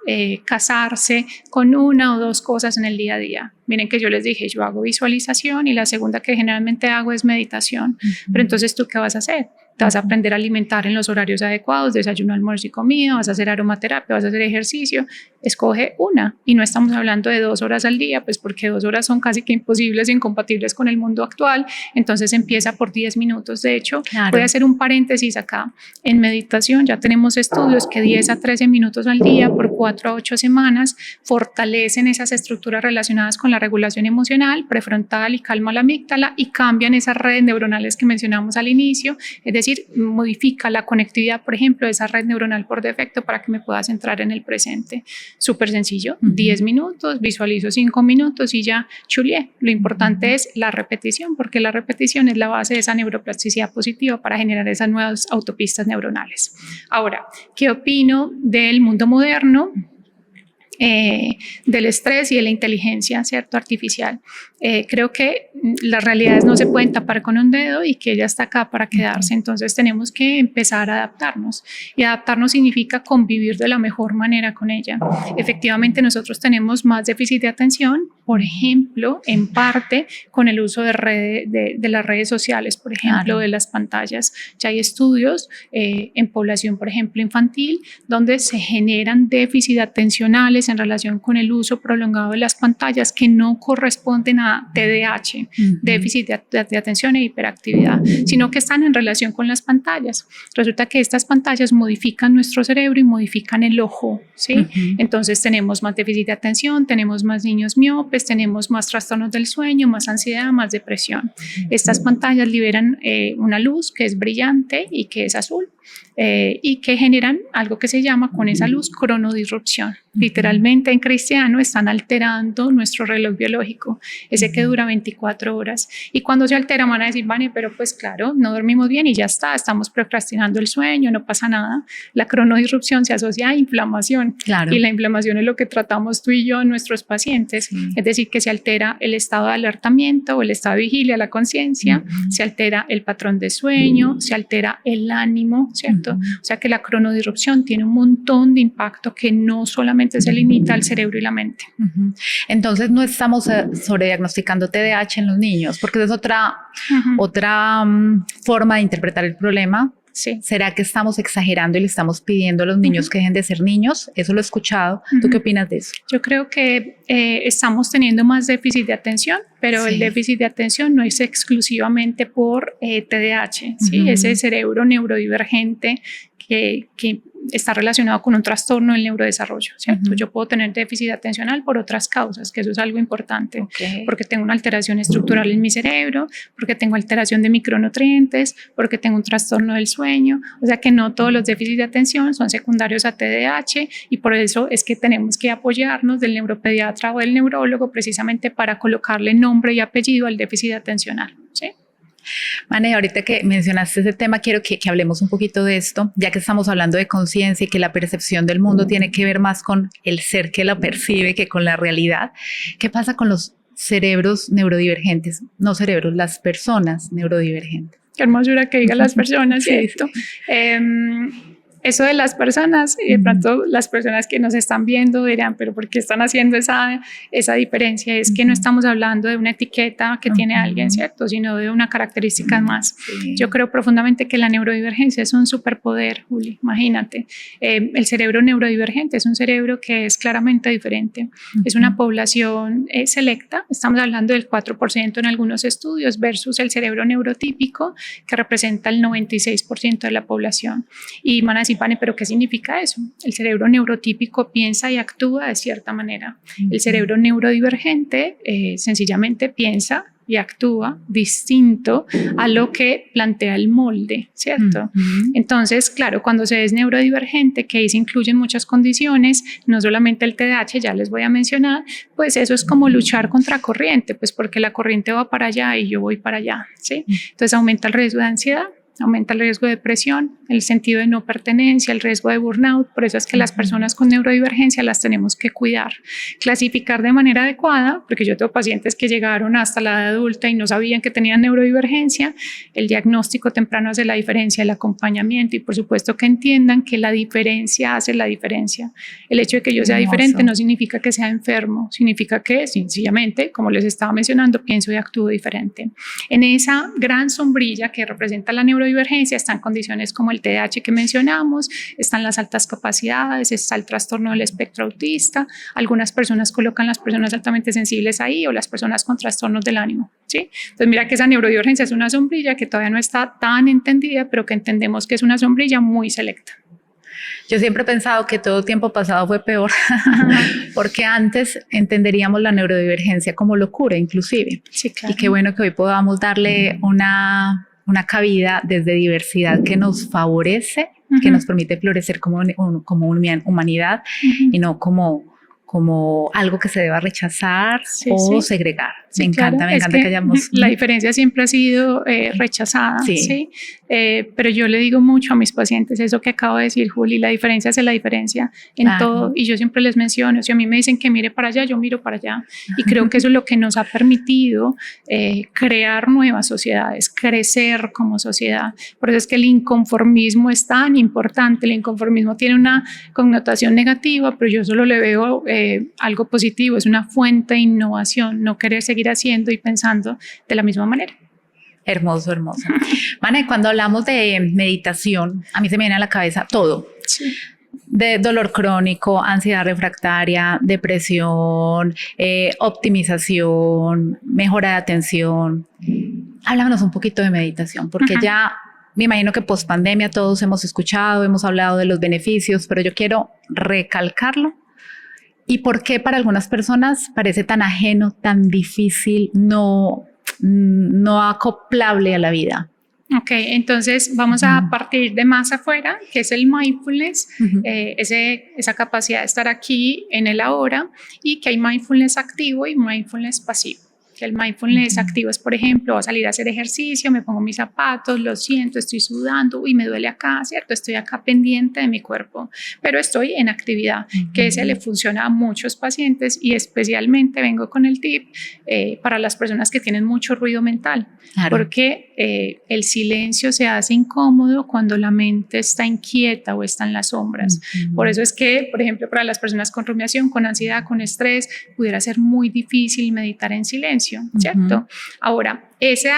Speaker 1: casarse con 1 o 2 cosas en el día a día. Miren que yo les dije, yo hago visualización y la segunda que generalmente hago es meditación, pero entonces ¿tú qué vas a hacer? te vas a aprender a alimentar en los horarios adecuados, desayuno, almuerzo y comida, vas a hacer aromaterapia, vas a hacer ejercicio. Escoge una, y no estamos hablando de 2 horas al día, pues porque 2 horas son casi que imposibles e incompatibles con el mundo actual. Entonces empieza por 10 minutos. De hecho, voy a hacer un paréntesis acá. En meditación ya tenemos estudios que 10 a 13 minutos al día por 4 a 8 semanas fortalecen esas estructuras relacionadas con la regulación emocional, prefrontal, y calma la amígdala, y cambian esas redes neuronales que mencionamos al inicio. Es decir, modifica la conectividad, por ejemplo, de esa red neuronal por defecto para que me pueda centrar en el presente. Súper sencillo, 10 minutos, visualizo 5 minutos y ya chulié. Lo importante es la repetición, porque la repetición es la base de esa neuroplasticidad positiva para generar esas nuevas autopistas neuronales. Ahora, ¿qué opino del mundo moderno? Del estrés y de la inteligencia, ¿cierto?, artificial. Creo que las realidades no se pueden tapar con un dedo y que ella está acá para quedarse. Entonces tenemos que empezar a adaptarnos, y adaptarnos significa convivir de la mejor manera con ella. Efectivamente, nosotros tenemos más déficit de atención, por ejemplo, en parte con el uso de las redes sociales, por ejemplo, de las pantallas. Ya hay estudios en población, por ejemplo, infantil, donde se generan déficit atencionales en relación con el uso prolongado de las pantallas que no corresponden a TDAH, déficit de atención e hiperactividad, sino que están en relación con las pantallas. Resulta que estas pantallas modifican nuestro cerebro y modifican el ojo, ¿sí? Entonces tenemos más déficit de atención, tenemos más niños miopes, tenemos más trastornos del sueño, más ansiedad, más depresión. Estas pantallas liberan una luz que es brillante y que es azul, y que generan algo que se llama con esa luz cronodisrupción. Literalmente en cristiano están alterando nuestro reloj biológico, ese que dura 24 horas. Y cuando se altera van a decir, Vane, pero pues claro, no dormimos bien y ya está, estamos procrastinando el sueño, no pasa nada. La cronodisrupción se asocia a inflamación, y la inflamación es lo que tratamos tú y yo en nuestros pacientes. Es decir, que se altera el estado de alertamiento o el estado de vigilia, la conciencia, se altera el patrón de sueño, se altera el ánimo, ¿cierto? O sea que la cronodisrupción tiene un montón de impacto que no solamente se limita al cerebro y la mente.
Speaker 2: Entonces no estamos sobrediagnosticando TDAH en los niños, porque es otra forma de interpretar el problema.
Speaker 1: Sí.
Speaker 2: ¿Será que estamos exagerando y le estamos pidiendo a los niños que dejen de ser niños? Eso lo he escuchado. ¿Tú qué opinas de eso?
Speaker 1: Yo creo que estamos teniendo más déficit de atención, pero el déficit de atención no es exclusivamente por TDAH, ¿sí? Ese cerebro neurodivergente que está relacionado con un trastorno del neurodesarrollo, ¿cierto? Yo puedo tener déficit atencional por otras causas, que eso es algo importante, porque tengo una alteración estructural en mi cerebro, porque tengo alteración de micronutrientes, porque tengo un trastorno del sueño. O sea que no todos los déficits de atención son secundarios a TDAH, y por eso es que tenemos que apoyarnos del neuropediatra o del neurólogo precisamente para colocarle nombre y apellido al déficit atencional, ¿sí?
Speaker 2: Vane, ahorita que mencionaste ese tema, quiero que hablemos un poquito de esto, ya que estamos hablando de conciencia y que la percepción del mundo tiene que ver más con el ser que la percibe que con la realidad. ¿Qué pasa con los cerebros neurodivergentes? No cerebros, las personas neurodivergentes.
Speaker 1: Qué hermosura que digan las personas, ¿cierto? Eso de las personas, y de pronto las personas que nos están viendo dirán, pero ¿por qué están haciendo esa diferencia? Es que no estamos hablando de una etiqueta que tiene alguien, ¿cierto? Sino de una característica más. Yo creo profundamente que la neurodivergencia es un superpoder, Juli, imagínate. El cerebro neurodivergente es un cerebro que es claramente diferente. Es una población selecta, estamos hablando del 4% en algunos estudios, versus el cerebro neurotípico, que representa el 96% de la población. Y van a decir, Vane, ¿pero qué significa eso? El cerebro neurotípico piensa y actúa de cierta manera. El cerebro neurodivergente sencillamente piensa y actúa distinto a lo que plantea el molde, ¿cierto? Entonces, claro, cuando se es neurodivergente, que ahí se incluyen muchas condiciones, no solamente el TDAH, ya les voy a mencionar, pues eso es como luchar contra corriente, pues porque la corriente va para allá y yo voy para allá, ¿sí? Entonces aumenta el riesgo de ansiedad, aumenta el riesgo de depresión, el sentido de no pertenencia, el riesgo de burnout. Por eso es que las personas con neurodivergencia las tenemos que cuidar, clasificar de manera adecuada, porque yo tengo pacientes que llegaron hasta la edad adulta y no sabían que tenían neurodivergencia. El diagnóstico temprano hace la diferencia, el acompañamiento, y por supuesto que entiendan que la diferencia hace la diferencia. El hecho de que yo sea diferente no significa que sea enfermo, significa que sencillamente, como les estaba mencionando, pienso y actúo diferente. En esa gran sombrilla que representa la neurodivergencia, neurodivergencia está en condiciones como el TDAH que mencionamos, están las altas capacidades, está el trastorno del espectro autista, algunas personas colocan las personas altamente sensibles ahí o las personas con trastornos del ánimo, ¿sí? Entonces mira que esa neurodivergencia es una sombrilla que todavía no está tan entendida, pero que entendemos que es una sombrilla muy selecta.
Speaker 2: Yo siempre he pensado que todo tiempo pasado fue peor, porque antes entenderíamos la neurodivergencia como locura inclusive.
Speaker 1: Sí, claro.
Speaker 2: Y qué bueno que hoy podamos darle una cabida desde diversidad que nos favorece, que nos permite florecer como humanidad y no como algo que se deba rechazar o segregar.
Speaker 1: Sí,
Speaker 2: me encanta que hayamos...
Speaker 1: La diferencia siempre ha sido rechazada, ¿sí? Pero yo le digo mucho a mis pacientes eso que acabo de decir, Juli, la diferencia es la diferencia en todo, y yo siempre les menciono, si a mí me dicen que mire para allá, yo miro para allá, y creo que eso es lo que nos ha permitido crear nuevas sociedades, crecer como sociedad. Por eso es que el inconformismo es tan importante. El inconformismo tiene una connotación negativa, pero yo solo le veo algo positivo, es una fuente de innovación, no querer seguir haciendo y pensando de la misma manera.
Speaker 2: Hermoso, hermoso. Mane, cuando hablamos de meditación, a mí se me viene a la cabeza todo.
Speaker 1: Sí.
Speaker 2: De dolor crónico, ansiedad refractaria, depresión, optimización, mejora de atención. Háblanos un poquito de meditación, porque ya me imagino que post pandemia todos hemos escuchado, hemos hablado de los beneficios, pero yo quiero recalcarlo. ¿Y por qué para algunas personas parece tan ajeno, tan difícil, no acoplable a la vida?
Speaker 1: Ok, entonces vamos a partir de más afuera, que es el mindfulness, esa capacidad de estar aquí en el ahora, y que hay mindfulness activo y mindfulness pasivo. Que el mindfulness activo es, por ejemplo, salir a hacer ejercicio, me pongo mis zapatos, lo siento, estoy sudando y me duele acá, ¿cierto? Estoy acá pendiente de mi cuerpo, pero estoy en actividad, que ese le funciona a muchos pacientes, y especialmente vengo con el tip para las personas que tienen mucho ruido mental, porque el silencio se hace incómodo cuando la mente está inquieta o está en las sombras. Por eso es que, por ejemplo, para las personas con rumiación, con ansiedad, con estrés, pudiera ser muy difícil meditar en silencio, ¿cierto? Ahora, ese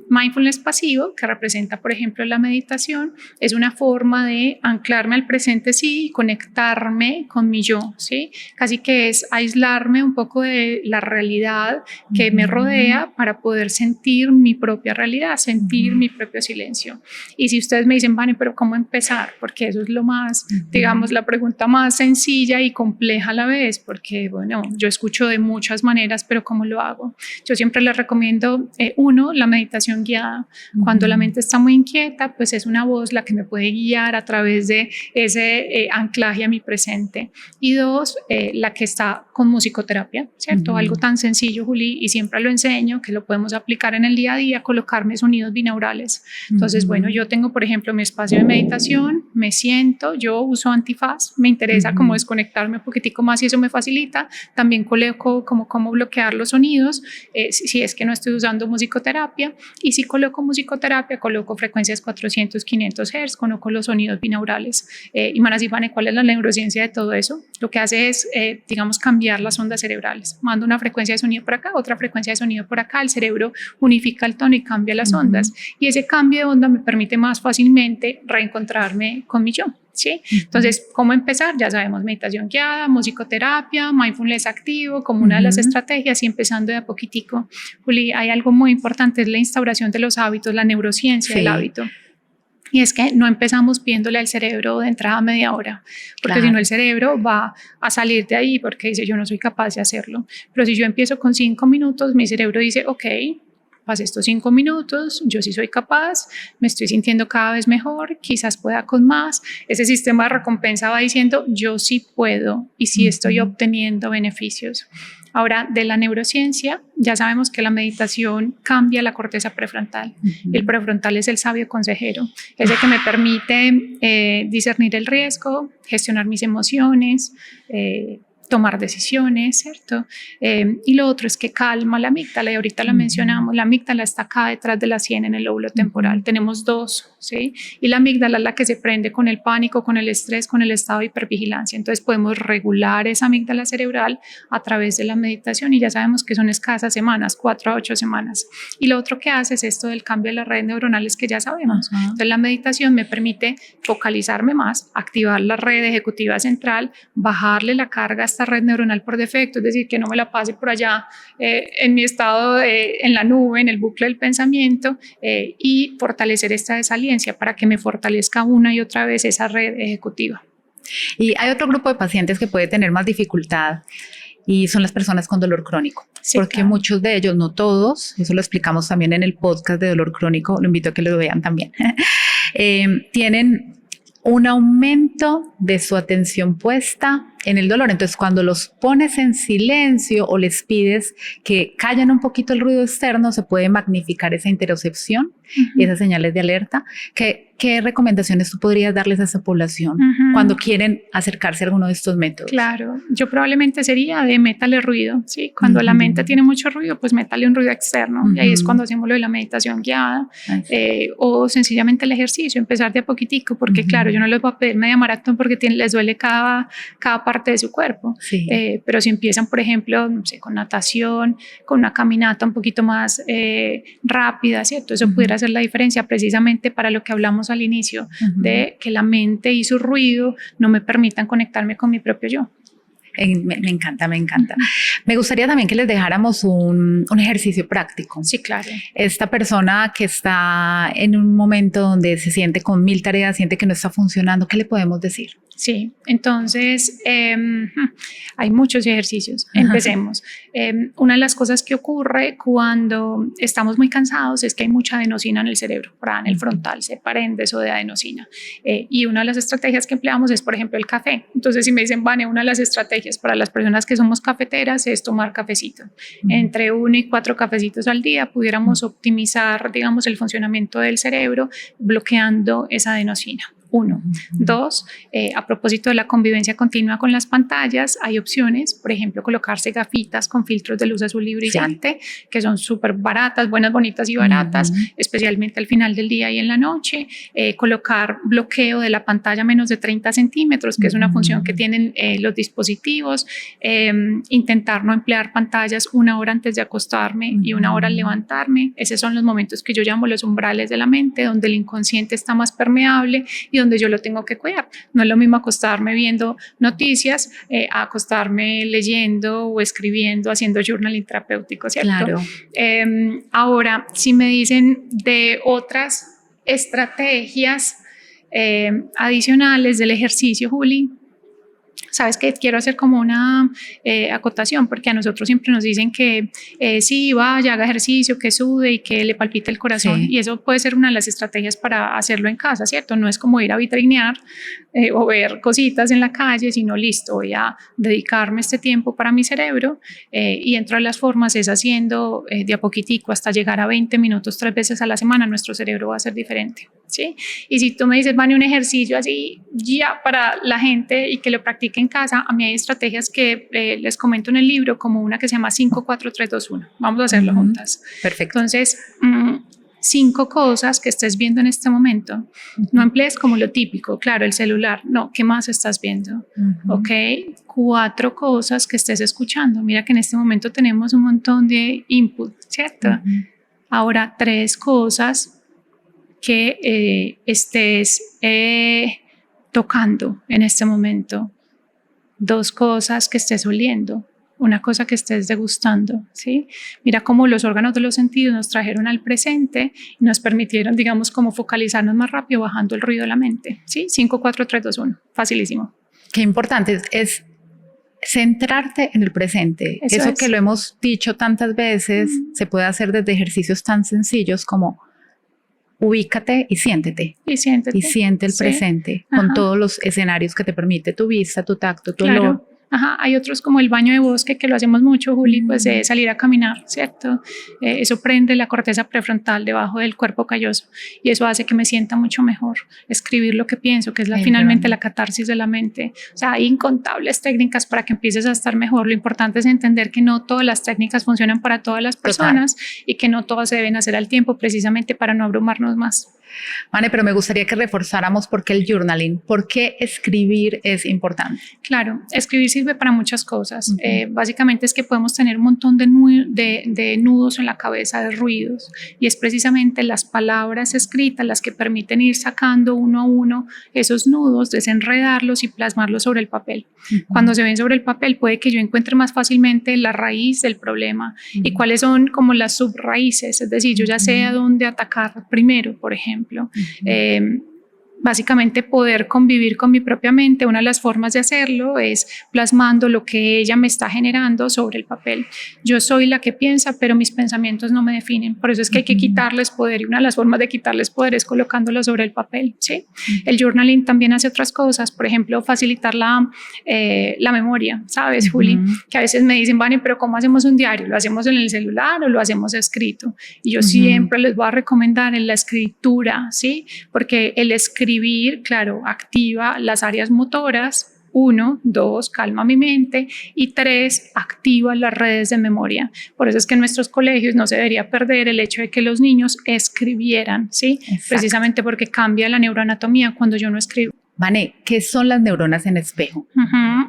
Speaker 1: mindfulness pasivo, que representa, por ejemplo, la meditación, es una forma de anclarme al presente, sí, y conectarme con mi yo, ¿sí? Casi que es aislarme un poco de la realidad que me rodea para poder sentir mi propia realidad, sentir mi propio silencio. Y si ustedes me dicen, Vane, pero ¿cómo empezar? Porque eso es lo más, digamos, la pregunta más sencilla y compleja a la vez, porque, bueno, yo escucho de muchas maneras, pero ¿cómo lo hago? Yo siempre les recomiendo uno, la meditación guiada. Cuando la mente está muy inquieta, pues es una voz la que me puede guiar a través de ese anclaje a mi presente. Y dos, la que está con musicoterapia, ¿cierto? Algo tan sencillo, Juli, y siempre lo enseño, que lo podemos aplicar en el día a día, colocarme sonidos binaurales. Entonces, bueno, yo tengo, por ejemplo, mi espacio de meditación, me siento, yo uso antifaz, me interesa como desconectarme un poquitico más y eso me facilita. También coloco como cómo bloquear los sonidos, si es que no estoy usando musicoterapia, y si coloco musicoterapia, coloco frecuencias 400, 500 Hz, coloco los sonidos binaurales. Y Manasifane, ¿cuál es la neurociencia de todo eso? Lo que hace es, digamos, cambiar las ondas cerebrales. Mando una frecuencia de sonido por acá, otra frecuencia de sonido por acá, el cerebro unifica el tono y cambia las ondas, y ese cambio de onda me permite más fácilmente reencontrarme con mi yo. ¿Sí? Entonces, ¿cómo empezar? Ya sabemos, meditación guiada, musicoterapia, mindfulness activo como una de las estrategias, y empezando de a poquitico. Juli, hay algo muy importante, es la instauración de los hábitos, la neurociencia del hábito. Y es que no empezamos viéndole al cerebro de entrada media hora, porque si no el cerebro va a salir de ahí porque dice yo no soy capaz de hacerlo. Pero si yo empiezo con 5 minutos, mi cerebro dice ok, pasé estos 5 minutos, yo sí soy capaz, me estoy sintiendo cada vez mejor, quizás pueda con más. Ese sistema de recompensa va diciendo yo sí puedo y sí estoy obteniendo beneficios. Ahora, de la neurociencia, ya sabemos que la meditación cambia la corteza prefrontal. El prefrontal es el sabio consejero, es el que me permite discernir el riesgo, gestionar mis emociones, tomar decisiones, ¿cierto? Y lo otro es que calma la amígdala, y ahorita la mencionamos, la amígdala está acá detrás de la sien en el lóbulo temporal, tenemos dos, ¿sí? Y la amígdala es la que se prende con el pánico, con el estrés, con el estado de hipervigilancia. Entonces podemos regular esa amígdala cerebral a través de la meditación, y ya sabemos que son escasas semanas, 4 a 8 semanas. Y lo otro que hace es esto del cambio de las redes neuronales que ya sabemos. Entonces la meditación me permite focalizarme más, activar la red ejecutiva central, bajarle la carga a esta red neuronal por defecto, es decir, que no me la pase por allá en mi estado, en la nube, en el bucle del pensamiento, y fortalecer esta desaliencia para que me fortalezca una y otra vez esa red ejecutiva.
Speaker 2: Y hay otro grupo de pacientes que puede tener más dificultad, y son las personas con dolor crónico, sí, porque claro, muchos de ellos, no todos, eso lo explicamos también en el podcast de dolor crónico, lo invito a que lo vean también, tienen un aumento de su atención puesta en el dolor. Entonces, cuando los pones en silencio o les pides que callen un poquito el ruido externo, se puede magnificar esa interocepción y esas señales de alerta. ¿Qué recomendaciones tú podrías darles a esa población cuando quieren acercarse a alguno de estos métodos?
Speaker 1: Claro, yo probablemente sería de métale ruido, ¿sí? Cuando la mente tiene mucho ruido, pues métale un ruido externo, y ahí es cuando hacemos lo de la meditación guiada, o sencillamente el ejercicio, empezar de a poquitico, porque claro, yo no les voy a pedir media maratón porque les duele cada parte de su cuerpo, sí, pero si empiezan, por ejemplo, no sé, con natación, con una caminata un poquito más rápida, ¿cierto? Eso pudiera hacer la diferencia precisamente para lo que hablamos al inicio, de que la mente y su ruido no me permitan conectarme con mi propio yo.
Speaker 2: Me encanta, me encanta. Me gustaría también que les dejáramos un ejercicio práctico.
Speaker 1: Sí, claro.
Speaker 2: Esta persona que está en un momento donde se siente con 1000 tareas, siente que no está funcionando, ¿qué le podemos decir?
Speaker 1: Sí, entonces hay muchos ejercicios. Empecemos. Una de las cosas que ocurre cuando estamos muy cansados es que hay mucha adenosina en el cerebro, en el frontal, se prende eso de adenosina. Y una de las estrategias que empleamos es, por ejemplo, el café. Entonces, si me dicen, Vane, una de las estrategias para las personas que somos cafeteras es tomar cafecito. Entre 1 y 4 cafecitos al día pudiéramos optimizar, digamos, el funcionamiento del cerebro bloqueando esa adenosina. 1. 2, a propósito de la convivencia continua con las pantallas, hay opciones, por ejemplo, colocarse gafitas con filtros de luz azul y brillante, sí, que son súper baratas, buenas, bonitas y baratas, especialmente al final del día y en la noche. Colocar bloqueo de la pantalla menos de 30 centímetros, que es una función que tienen los dispositivos. Intentar no emplear pantallas 1 hora antes de acostarme y 1 hora al levantarme. Esos son los momentos que yo llamo los umbrales de la mente, donde el inconsciente está más permeable y donde yo lo tengo que cuidar. No es lo mismo acostarme viendo noticias a acostarme leyendo o escribiendo, haciendo journaling terapéutico, ¿cierto? Claro. Ahora, si me dicen de otras estrategias adicionales del ejercicio, Juli, sabes que quiero hacer como una acotación, porque a nosotros siempre nos dicen que sí, vaya, haga ejercicio, que sude y que le palpite el corazón, sí, y eso puede ser una de las estrategias para hacerlo en casa, ¿cierto? No es como ir a vitrinear o ver cositas en la calle, sino listo, voy a dedicarme este tiempo para mi cerebro, y dentro de las formas es haciendo de a poquitico hasta llegar a 20 minutos 3 veces a la semana. Nuestro cerebro va a ser diferente, ¿sí? Y si tú me dices, Vane, un ejercicio así ya para la gente y que lo practiquen en casa, a mí hay estrategias que les comento en el libro, como una que se llama 5, 4, 3, 2, 1. Vamos a hacerlo juntas.
Speaker 2: Perfecto.
Speaker 1: Entonces, 5 cosas que estés viendo en este momento. No emplees como lo típico, claro, el celular. No, ¿qué más estás viendo? Ok. 4 cosas que estés escuchando. Mira que en este momento tenemos un montón de input, ¿cierto? Ahora, 3 cosas que estés tocando en este momento. 2 cosas que estés oliendo, 1 cosa que estés degustando, ¿sí? Mira cómo los órganos de los sentidos nos trajeron al presente y nos permitieron, digamos, como focalizarnos más rápido bajando el ruido de la mente, ¿sí? 5, 4, 3, 2, 1, facilísimo.
Speaker 2: Qué importante es centrarte en el presente. Eso es. Que lo hemos dicho tantas veces, se puede hacer desde ejercicios tan sencillos como ubícate y siéntete.
Speaker 1: Y siéntete.
Speaker 2: Y siente el presente con todos los escenarios que te permite tu vista, tu tacto, tu olor.
Speaker 1: Ajá, hay otros como el baño de bosque que lo hacemos mucho, Juli, pues salir a caminar, ¿cierto? Eso prende la corteza prefrontal debajo del cuerpo calloso y eso hace que me sienta mucho mejor. Escribir lo que pienso, que es finalmente la catarsis de la mente. O sea, hay incontables técnicas para que empieces a estar mejor. Lo importante es entender que no todas las técnicas funcionan para todas las personas y que no todas se deben hacer al tiempo, precisamente para no abrumarnos más.
Speaker 2: Vane, pero me gustaría que reforzáramos por qué el journaling, por qué escribir es importante.
Speaker 1: Claro, escribir sirve para muchas cosas. Básicamente es que podemos tener un montón de nudos en la cabeza, de ruidos, y es precisamente las palabras escritas las que permiten ir sacando uno a uno esos nudos, desenredarlos y plasmarlos sobre el papel. Cuando se ven sobre el papel puede que yo encuentre más fácilmente la raíz del problema y cuáles son como las subraíces, es decir, yo ya sé a dónde atacar primero, por ejemplo. Básicamente poder convivir con mi propia mente, una de las formas de hacerlo es plasmando lo que ella me está generando sobre el papel. Yo soy la que piensa, pero mis pensamientos no me definen, por eso es que hay que quitarles poder y una de las formas de quitarles poder es colocándolo sobre el papel, ¿sí? El journaling también hace otras cosas, por ejemplo, facilitar la memoria, ¿sabes, Juli? Que a veces me dicen, Vani, pero ¿cómo hacemos un diario? ¿Lo hacemos en el celular o lo hacemos escrito? Y yo siempre les voy a recomendar en la escritura, ¿sí? Porque el escribir, claro, activa las áreas motoras. 1, 2, calma mi mente y 3, activa las redes de memoria. Por eso es que en nuestros colegios no se debería perder el hecho de que los niños escribieran, ¿sí? Precisamente porque cambia la neuroanatomía cuando yo no escribo.
Speaker 2: Vane, ¿qué son las neuronas en espejo?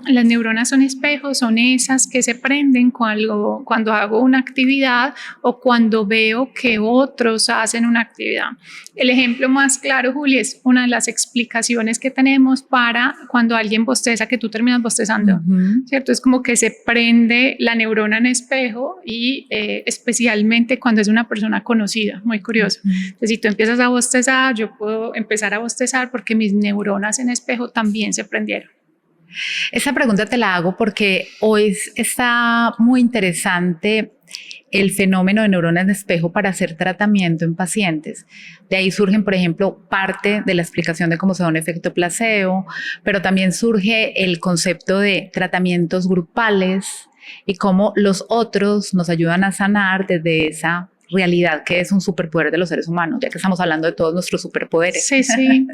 Speaker 1: Las neuronas en espejo son esas que se prenden cuando hago una actividad o cuando veo que otros hacen una actividad. El ejemplo más claro, Juli, es una de las explicaciones que tenemos para cuando alguien bosteza, que tú terminas bostezando, ¿cierto? Es como que se prende la neurona en espejo y especialmente cuando es una persona conocida, muy curioso. Entonces, si tú empiezas a bostezar, yo puedo empezar a bostezar porque mis neuronas en espejo también se prendieron.
Speaker 2: Esa pregunta te la hago porque hoy está muy interesante el fenómeno de neuronas de espejo para hacer tratamiento en pacientes. De ahí surgen, por ejemplo, parte de la explicación de cómo se da un efecto placebo, pero también surge el concepto de tratamientos grupales y cómo los otros nos ayudan a sanar desde esa realidad que es un superpoder de los seres humanos, ya que estamos hablando de todos nuestros superpoderes.
Speaker 1: Sí,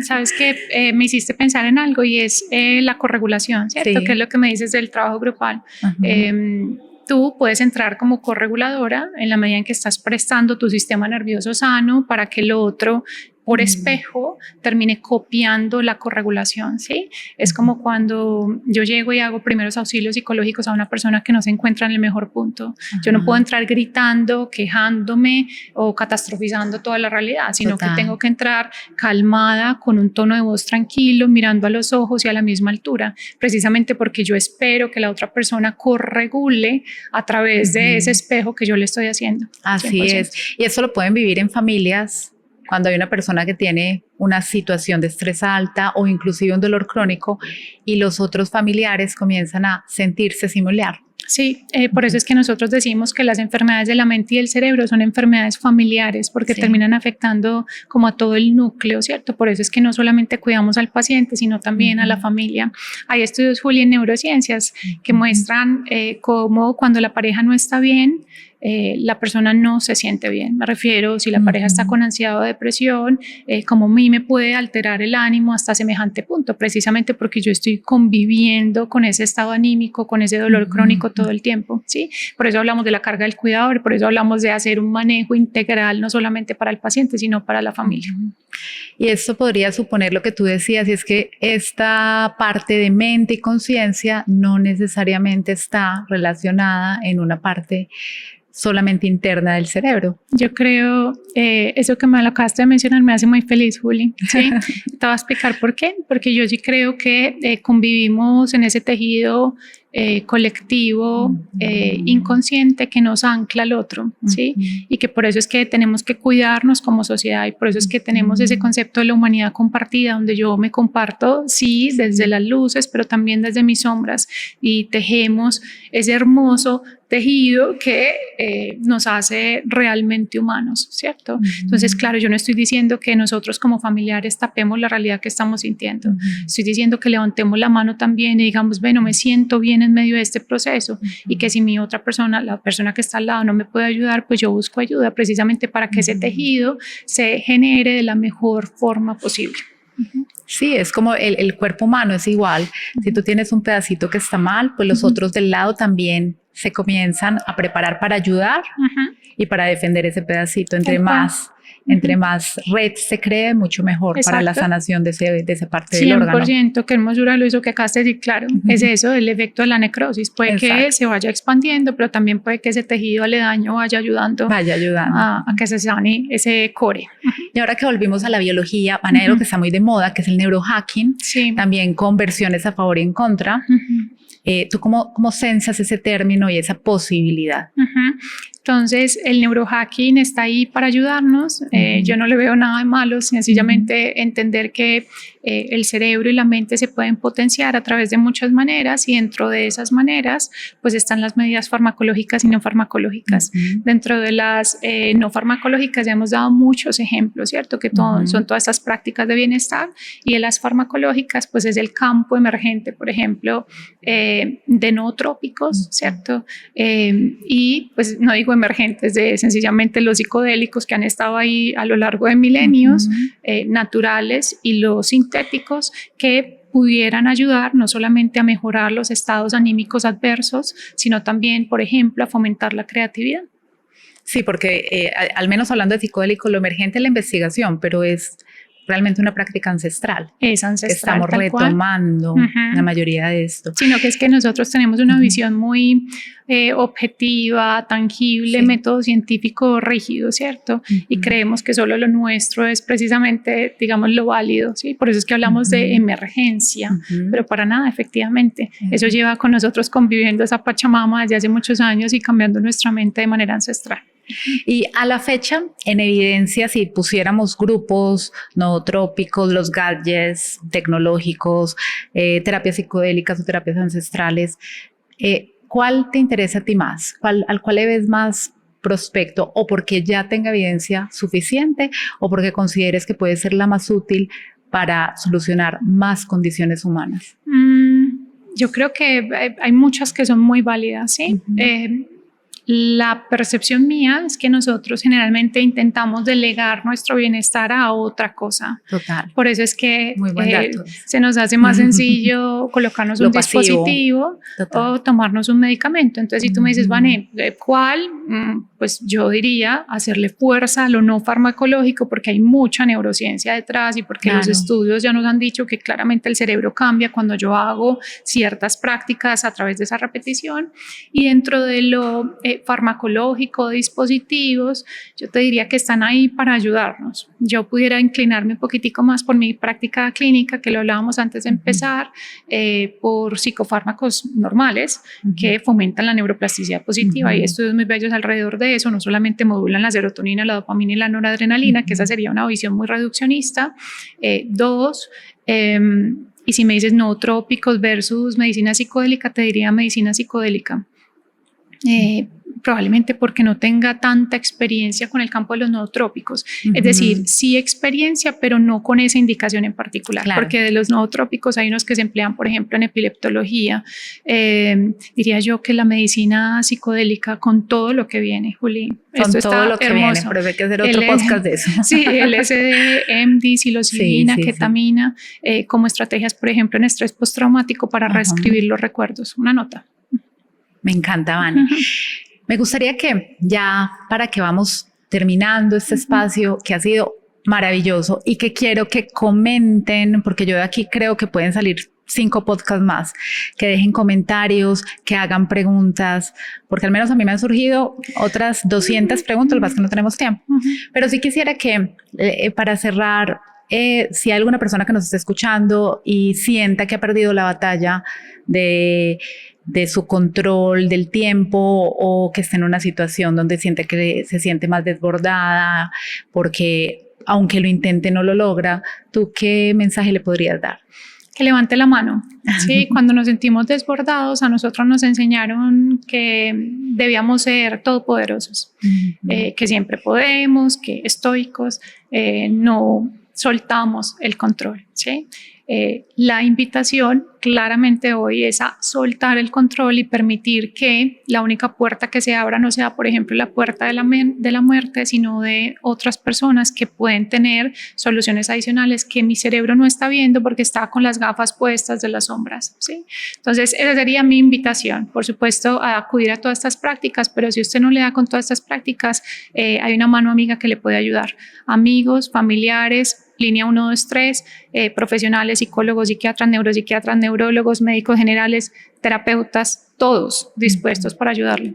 Speaker 1: sabes que me hiciste pensar en algo y es la corregulación, ¿cierto? Sí. Que es lo que me dices del trabajo grupal. Tú puedes entrar como correguladora en la medida en que estás prestando tu sistema nervioso sano para que el otro por espejo termine copiando la corregulación, ¿sí? Es como cuando yo llego y hago primeros auxilios psicológicos a una persona que no se encuentra en el mejor punto. Yo no puedo entrar gritando, quejándome o catastrofizando toda la realidad, sino que tengo que entrar calmada, con un tono de voz tranquilo, mirando a los ojos y a la misma altura, precisamente porque yo espero que la otra persona corregule a través de ese espejo que yo le estoy haciendo.
Speaker 2: Así 100%. Es. Y eso lo pueden vivir en familias cuando hay una persona que tiene una situación de estrés alta o inclusive un dolor crónico y los otros familiares comienzan a sentirse similar.
Speaker 1: Sí, por eso es que nosotros decimos que las enfermedades de la mente y del cerebro son enfermedades familiares porque terminan afectando como a todo el núcleo, ¿cierto? Por eso es que no solamente cuidamos al paciente, sino también a la familia. Hay estudios, Juli, en neurociencias que muestran cómo cuando la pareja no está bien, la persona no se siente bien. Me refiero, si la pareja está con ansiedad o depresión, como a mí me puede alterar el ánimo hasta semejante punto, precisamente porque yo estoy conviviendo con ese estado anímico, con ese dolor crónico todo el tiempo, ¿sí? Por eso hablamos de la carga del cuidador, por eso hablamos de hacer un manejo integral, no solamente para el paciente, sino para la familia.
Speaker 2: Y esto podría suponer lo que tú decías, y es que esta parte de mente y conciencia no necesariamente está relacionada en una parte solamente interna del cerebro.
Speaker 1: Yo creo, eso que me lo acabaste de mencionar me hace muy feliz, Juli. ¿Sí? Te voy a explicar por qué. Porque yo sí creo que convivimos en ese tejido colectivo, inconsciente que nos ancla al otro, ¿sí? Y que por eso es que tenemos que cuidarnos como sociedad y por eso es que tenemos ese concepto de la humanidad compartida, donde yo me comparto, sí, desde las luces, pero también desde mis sombras y tejemos ese hermoso tejido que nos hace realmente humanos, ¿cierto? Entonces, claro, yo no estoy diciendo que nosotros como familiares tapemos la realidad que estamos sintiendo. Estoy diciendo que levantemos la mano también y digamos, bueno, me siento bien en medio de este proceso y que si mi otra persona, la persona que está al lado no me puede ayudar, pues yo busco ayuda precisamente para que ese tejido se genere de la mejor forma posible.
Speaker 2: Sí, es como el cuerpo humano es igual. Si tú tienes un pedacito que está mal, pues los otros del lado también se comienzan a preparar para ayudar y para defender ese pedacito. Entre más red se cree, mucho mejor. Exacto. Para la sanación de esa parte del órgano.
Speaker 1: 100%, qué hermosura lo hizo que acá de decir, claro, es eso, el efecto de la necrosis. Puede que se vaya expandiendo, pero también puede que ese tejido aledaño vaya ayudando a que se sane ese core.
Speaker 2: Y ahora que volvimos a la biología, van a ver lo que está muy de moda, que es el neurohacking, también con versiones a favor y en contra. ¿Tú cómo sensas ese término y esa posibilidad?
Speaker 1: Entonces, el neurohacking está ahí para ayudarnos. Yo no le veo nada de malo, sencillamente entender que el cerebro y la mente se pueden potenciar a través de muchas maneras y dentro de esas maneras, pues están las medidas farmacológicas y no farmacológicas. Dentro de las no farmacológicas ya hemos dado muchos ejemplos, ¿cierto? Que son todas estas prácticas de bienestar y en las farmacológicas, pues es el campo emergente, por ejemplo, de nootrópicos, ¿cierto? Y pues no digo emergentes, de sencillamente los psicodélicos que han estado ahí a lo largo de milenios, naturales y los sintéticos que pudieran ayudar no solamente a mejorar los estados anímicos adversos, sino también, por ejemplo, a fomentar la creatividad.
Speaker 2: Sí, porque al menos hablando de psicodélicos, lo emergente es la investigación, pero es realmente una práctica ancestral.
Speaker 1: Es ancestral.
Speaker 2: Estamos retomando la mayoría de esto.
Speaker 1: Sino que es que nosotros tenemos una visión muy objetiva, tangible, método científico rígido, ¿cierto? Y creemos que solo lo nuestro es precisamente, digamos, lo válido, ¿sí? Por eso es que hablamos de emergencia, pero para nada, efectivamente. Eso lleva con nosotros conviviendo esa Pachamama desde hace muchos años y cambiando nuestra mente de manera ancestral.
Speaker 2: Y a la fecha, en evidencia, si pusiéramos grupos nootrópicos, los gadgets tecnológicos, terapias psicodélicas o terapias ancestrales, ¿cuál te interesa a ti más? ¿Al cual le ves más prospecto? ¿O porque ya tenga evidencia suficiente? ¿O porque consideres que puede ser la más útil para solucionar más condiciones humanas?
Speaker 1: Yo creo que hay muchas que son muy válidas, ¿sí? La percepción mía es que nosotros generalmente intentamos delegar nuestro bienestar a otra cosa.
Speaker 2: Total.
Speaker 1: Por eso es que
Speaker 2: muy buen dato.
Speaker 1: Se nos hace más sencillo colocarnos un dispositivo o tomarnos un medicamento. Entonces, si tú me dices, Vane, ¿cuál? Pues yo diría hacerle fuerza a lo no farmacológico porque hay mucha neurociencia detrás y porque los estudios ya nos han dicho que claramente el cerebro cambia cuando yo hago ciertas prácticas a través de esa repetición. Y dentro de lo farmacológico, dispositivos, yo te diría que están ahí para ayudarnos. Yo pudiera inclinarme un poquitico más por mi práctica clínica, que lo hablábamos antes de empezar, por psicofármacos normales que fomentan la neuroplasticidad positiva. Hay estudios muy bellos alrededor de eso, no solamente modulan la serotonina, la dopamina y la noradrenalina, que esa sería una visión muy reduccionista. Y si me dices nootrópicos versus medicina psicodélica, te diría medicina psicodélica. Probablemente porque no tenga tanta experiencia con el campo de los nootrópicos. Es decir, sí experiencia, pero no con esa indicación en particular. Porque de los nootrópicos hay unos que se emplean, por ejemplo, en epileptología. Diría yo que la medicina psicodélica, con todo lo que viene, Juli.
Speaker 2: Con todo lo que hermoso. Viene, pero hay que hacer otro podcast de eso.
Speaker 1: Sí, LSD, MD, psilocibina, ketamina, como estrategias, por ejemplo, en estrés postraumático para reescribir los recuerdos. Una nota.
Speaker 2: Me encanta, Vane. Me gustaría que ya, para que vamos terminando este espacio que ha sido maravilloso y que quiero que comenten, porque yo de aquí creo que pueden salir 5 podcasts más, que dejen comentarios, que hagan preguntas, porque al menos a mí me han surgido otras 200 preguntas, lo que pasa es que no tenemos tiempo. Pero sí quisiera que, para cerrar, si hay alguna persona que nos esté escuchando y sienta que ha perdido la batalla de su control del tiempo o que esté en una situación donde siente que se siente más desbordada porque aunque lo intente no lo logra, ¿tú qué mensaje le podrías dar?
Speaker 1: que levante la mano. Sí, cuando nos sentimos desbordados, a nosotros nos enseñaron que debíamos ser todopoderosos, que siempre podemos, que estoicos, no soltamos el control, ¿sí? La invitación claramente hoy es a soltar el control y permitir que la única puerta que se abra no sea, por ejemplo, la puerta de la muerte, sino de otras personas que pueden tener soluciones adicionales que mi cerebro no está viendo porque está con las gafas puestas de las sombras, ¿sí? Entonces, esa sería mi invitación, por supuesto, a acudir a todas estas prácticas, pero si usted no le da con todas estas prácticas, hay una mano amiga que le puede ayudar. Amigos, familiares, línea 123, profesionales, psicólogos, psiquiatras, neuropsiquiatras, neurólogos, médicos generales, terapeutas, todos dispuestos para ayudarle.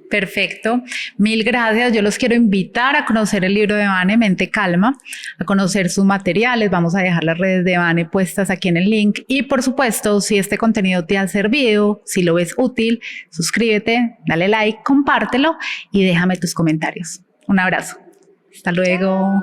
Speaker 2: Perfecto, mil gracias. Yo los quiero invitar a conocer el libro de Vane, Mente Calma, a conocer sus materiales. Vamos a dejar las redes de Vane puestas aquí en el link. Y por supuesto, si este contenido te ha servido, si lo ves útil, suscríbete, dale like, compártelo y déjame tus comentarios. Un abrazo. Hasta luego.